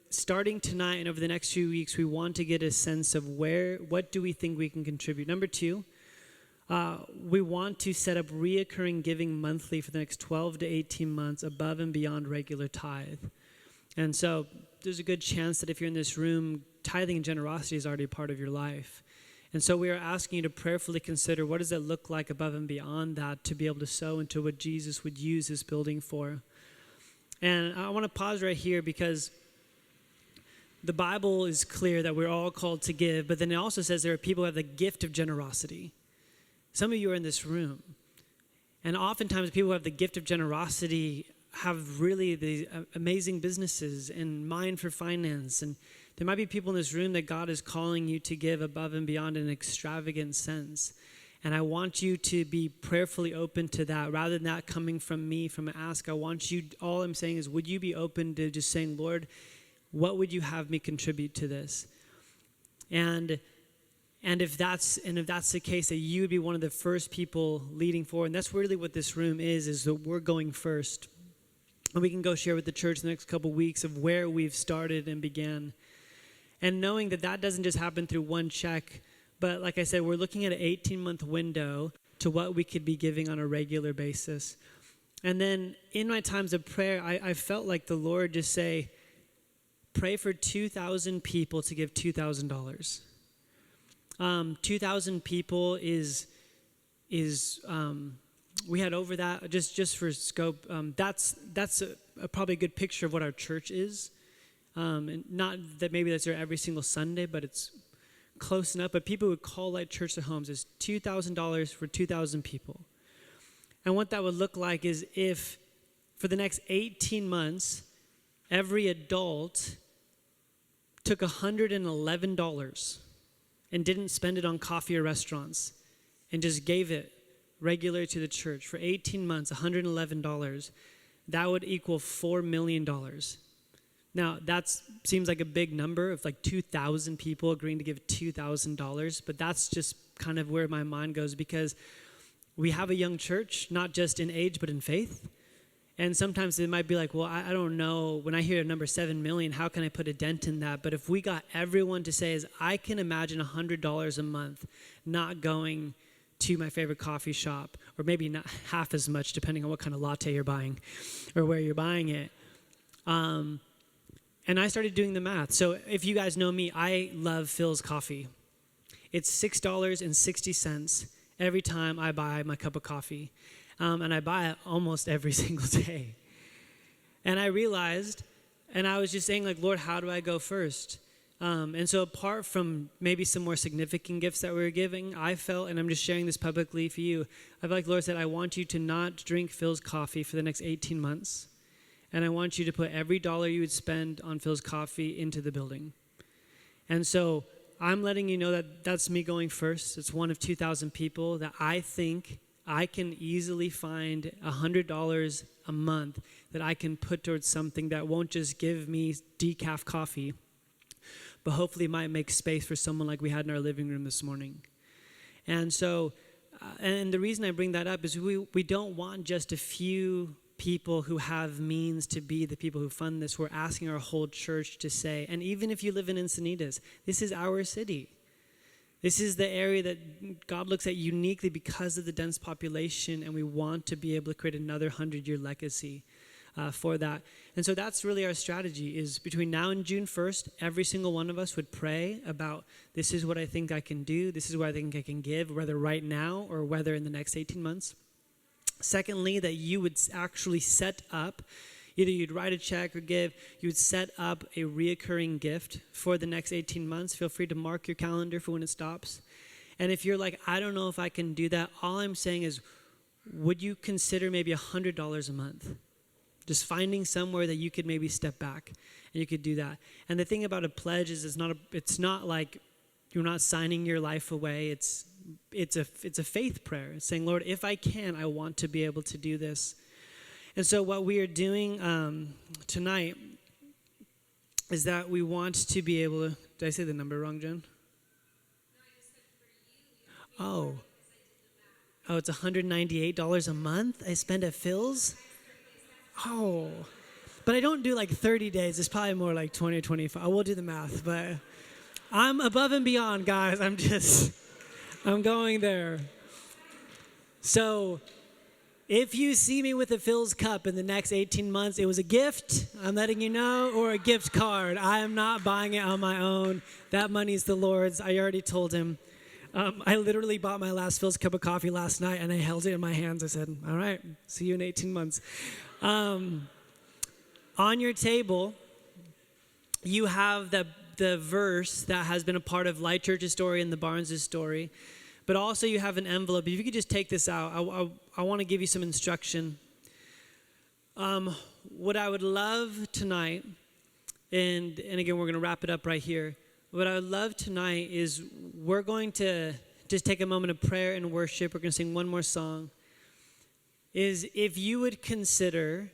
starting tonight and over the next few weeks, we want to get a sense of what do we think we can contribute. Number 2, we want to set up reoccurring giving monthly for the next 12 to 18 months above and beyond regular tithe. And so there's a good chance that if you're in this room, tithing and generosity is already a part of your life. And so we are asking you to prayerfully consider what does it look like above and beyond that to be able to sow into what Jesus would use this building for. And I want to pause right here because the Bible is clear that we're all called to give, but then it also says there are people who have the gift of generosity. Some of you are in this room. And oftentimes people who have the gift of generosity have really these amazing businesses and mind for finance. And there might be people in this room that God is calling you to give above and beyond in an extravagant sense. And I want you to be prayerfully open to that. Rather than that coming from me, from an ask, all I'm saying is, would you be open to just saying, Lord, what would you have me contribute to this? And And if that's the case, that you would be one of the first people leading forward. And that's really what this room is that we're going first. And we can go share with the church the next couple weeks of where we've started and began. And knowing that that doesn't just happen through one check, but like I said, we're looking at an 18-month window to what we could be giving on a regular basis. And then in my times of prayer, I felt like the Lord just say, pray for 2,000 people to give $2,000. 2,000 people is we had over that just for scope. That's probably a good picture of what our church is. And not that maybe that's there every single Sunday, but it's close enough. But people would call Light Church their homes is $2,000 for 2,000 people. And what that would look like is if for the next 18 months, every adult took $111 and didn't spend it on coffee or restaurants and just gave it regularly to the church for 18 months, $111, that would equal $4 million. Now, that seems like a big number of like 2,000 people agreeing to give $2,000, but that's just kind of where my mind goes because we have a young church, not just in age, but in faith. And sometimes it might be like, well, I don't know. When I hear a number 7 million, how can I put a dent in that? But if we got everyone to say, is I can imagine $100 a month not going to my favorite coffee shop, or maybe not half as much, depending on what kind of latte you're buying or where you're buying it. And I started doing the math. So if you guys know me, I love Phil's coffee. It's $6.60 every time I buy my cup of coffee. And I buy it almost every single day. And I realized, and I was just saying, like, Lord, how do I go first? And so apart from maybe some more significant gifts that we were giving, I felt, and I'm just sharing this publicly for you, I felt like Lord said, I want you to not drink Phil's coffee for the next 18 months. And I want you to put every dollar you would spend on Phil's coffee into the building. And so I'm letting you know that that's me going first. It's one of 2,000 people that I think I can easily find $100 a month that I can put towards something that won't just give me decaf coffee, but hopefully might make space for someone like we had in our living room this morning. And so, and the reason I bring that up is we don't want just a few people who have means to be the people who fund this. We're asking our whole church to say, and even if you live in Encinitas, this is our city. This is the area that God looks at uniquely because of the dense population, and we want to be able to create another 100-year legacy for that. And so that's really our strategy is between now and June 1st, every single one of us would pray about this is what I think I can do, this is what I think I can give, whether right now or whether in the next 18 months. Secondly, that you would actually set up, either you'd write a check or give, you would set up a reoccurring gift for the next 18 months. Feel free to mark your calendar for when it stops. And if you're like, I don't know if I can do that, all I'm saying is, would you consider maybe $100 a month? Just finding somewhere that you could maybe step back and you could do that. And the thing about a pledge is it's not like you're not signing your life away. It's a faith prayer. It's saying, Lord, if I can, I want to be able to do this. And so what we are doing tonight is that we want to be able to, did I say the number wrong, Jen? Oh, it's $198 a month I spend at Phil's? Oh, but I don't do like 30 days. It's probably more like 20 or 25. I will do the math, but I'm above and beyond, guys. I'm going there. So if you see me with a Phil's cup in the next 18 months, it was a gift, I'm letting you know, or a gift card. I am not buying it on my own. That money's the Lord's. I already told him. I literally bought my last Phil's cup of coffee last night, and I held it in my hands. I said, all right, see you in 18 months. On your table, you have the verse that has been a part of Light Church's story and the Barnes' story, but also you have an envelope. If you could just take this out, I want to give you some instruction. What I would love tonight, and again, we're going to wrap it up right here. What I would love tonight is we're going to just take a moment of prayer and worship. We're going to sing one more song. Is if you would consider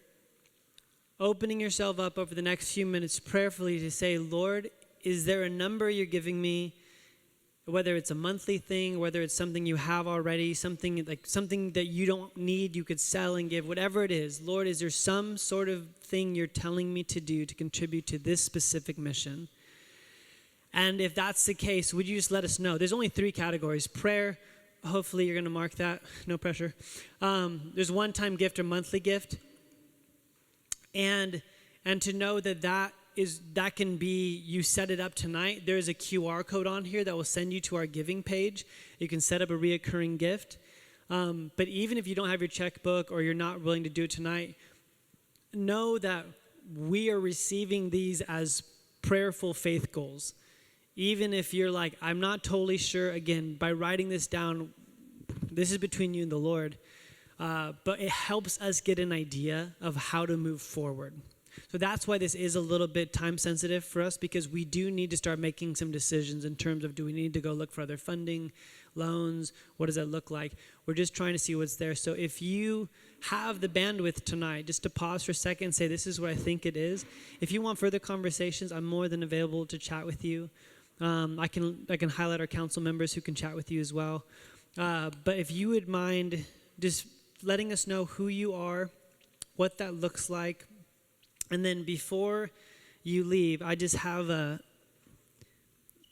opening yourself up over the next few minutes prayerfully to say, Lord, is there a number you're giving me whether it's a monthly thing, whether it's something you have already, something that you don't need, you could sell and give, whatever it is. Lord, is there some sort of thing you're telling me to do to contribute to this specific mission? And if that's the case, would you just let us know? There's only 3 categories. Prayer, hopefully you're going to mark that, no pressure. There's one-time gift or monthly gift. And to know that can be, you set it up tonight. There's a QR code on here that will send you to our giving page. You can set up a reoccurring gift. But even if you don't have your checkbook or you're not willing to do it tonight, know that we are receiving these as prayerful faith goals. Even if you're like, I'm not totally sure, again, by writing this down, this is between you and the Lord, but it helps us get an idea of how to move forward. So that's why this is a little bit time sensitive for us, because we do need to start making some decisions in terms of, do we need to go look for other funding, loans? What does that look like? We're just trying to see what's there. So if you have the bandwidth tonight, just to pause for a second and say, this is what I think it is. If you want further conversations, I'm more than available to chat with you. I can highlight our council members who can chat with you as well. But if you would mind just letting us know who you are, what that looks like. And then before you leave, I just have a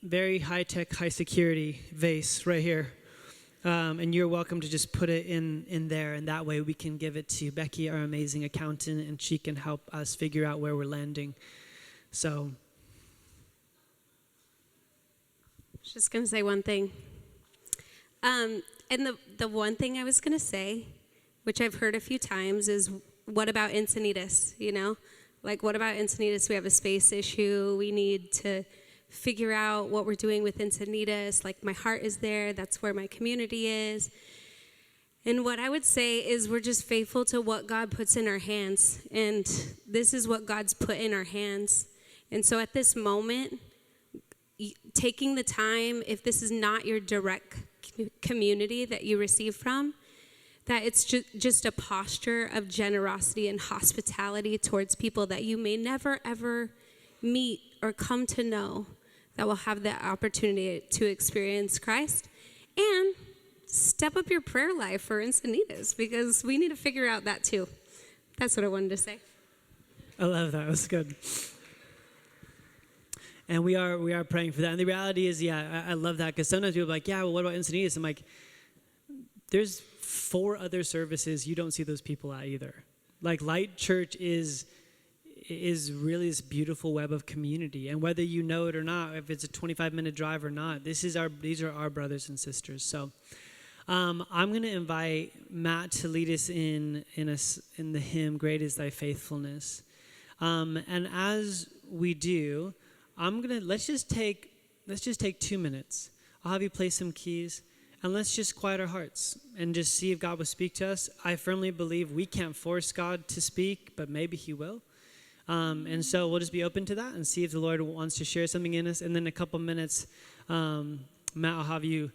very high-tech, high-security vase right here. And you're welcome to just put it in there, and that way we can give it to Becky, our amazing accountant, and she can help us figure out where we're landing. So. Just going to say one thing. And the one thing I was going to say, which I've heard a few times, is what about Encinitas, you know? Like, what about Encinitas? We have a space issue. We need to figure out what we're doing with Encinitas. Like, my heart is there. That's where my community is. And what I would say is we're just faithful to what God puts in our hands. And this is what God's put in our hands. And so at this moment, taking the time, if this is not your direct community that you receive from, that it's just a posture of generosity and hospitality towards people that you may never, ever meet or come to know, that will have the opportunity to experience Christ. And step up your prayer life for Encinitas, because we need to figure out that too. That's what I wanted to say. I love that. That's good. And we are praying for that. And the reality is, I love that, because sometimes people are like, yeah, well, what about Encinitas? I'm like, there's 4 other services you don't see those people at either. Like, Light Church is really this beautiful web of community. And whether you know it or not, if it's a 25-minute drive or not, these are our brothers and sisters. So I'm going to invite Matt to lead us in the hymn, Great is Thy Faithfulness. And as we do, let's just take 2 minutes. I'll have you play some keys, and let's just quiet our hearts and just see if God will speak to us. I firmly believe we can't force God to speak, but maybe He will. And so we'll just be open to that and see if the Lord wants to share something in us. And then in a couple minutes, Matt, I'll have you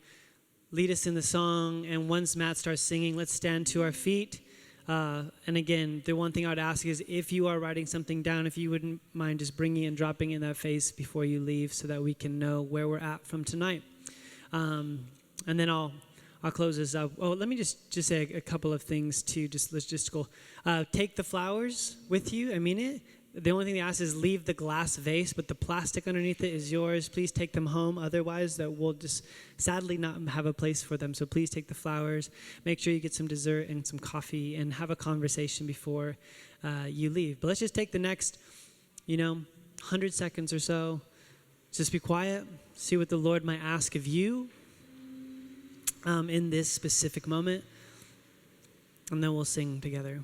lead us in the song. And once Matt starts singing, let's stand to our feet. And again, the one thing I'd ask is, if you are writing something down, if you wouldn't mind just bringing and dropping in that face before you leave, so that we can know where we're at from tonight. And then I'll close this up. Oh, let me just say a couple of things too, just logistical. Take the flowers with you. I mean it. The only thing they ask is leave the glass vase, but the plastic underneath it is yours. Please take them home. Otherwise, that we'll just sadly not have a place for them. So please take the flowers. Make sure you get some dessert and some coffee, and have a conversation before you leave. But let's just take the next, 100 seconds or so. Just be quiet. See what the Lord might ask of you in this specific moment. And then we'll sing together.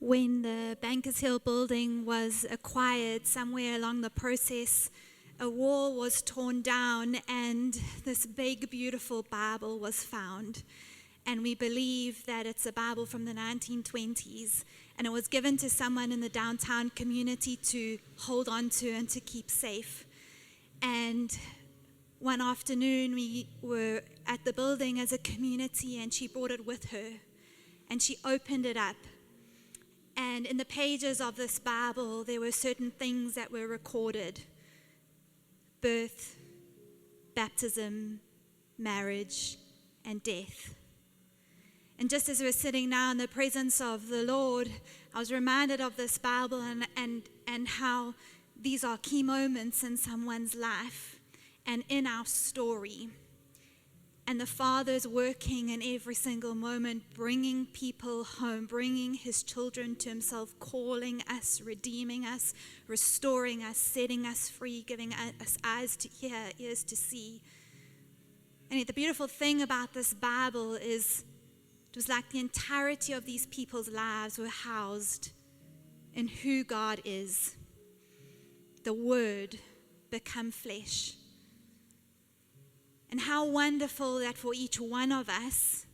when the Bankers Hill building was acquired, somewhere along the process, a wall was torn down and this big, beautiful Bible was found. And we believe that it's a Bible from the 1920s. And it was given to someone in the downtown community to hold on to and to keep safe. And one afternoon, we were at the building as a community, and she brought it with her. And she opened it up. And in the pages of this Bible, there were certain things that were recorded: birth, baptism, marriage, and death. And just as we're sitting now in the presence of the Lord, I was reminded of this Bible and how these are key moments in someone's life and in our story. And the Father's working in every single moment, bringing people home, bringing his children to himself, calling us, redeeming us, restoring us, setting us free, giving us eyes to hear, ears to see. And the beautiful thing about this Bible is it was like the entirety of these people's lives were housed in who God is. The Word become flesh. And how wonderful that for each one of us,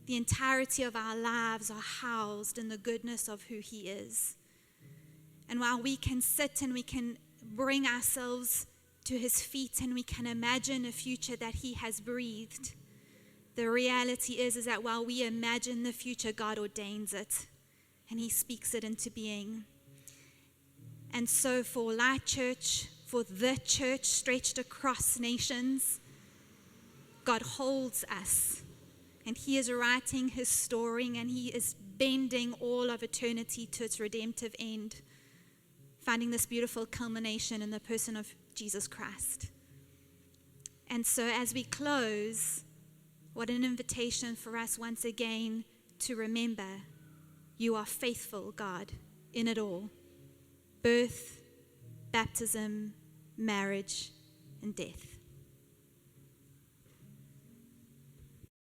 the entirety of our lives are housed in the goodness of who he is. And while we can sit and we can bring ourselves to his feet and we can imagine a future that he has breathed, the reality is that while we imagine the future, God ordains it and he speaks it into being. And so for Light Church, for the church stretched across nations, God holds us, and he is writing his story, and he is bending all of eternity to its redemptive end, finding this beautiful culmination in the person of Jesus Christ. And so as we close, what an invitation for us once again to remember, you are faithful, God, in it all. Birth, baptism, marriage, and death.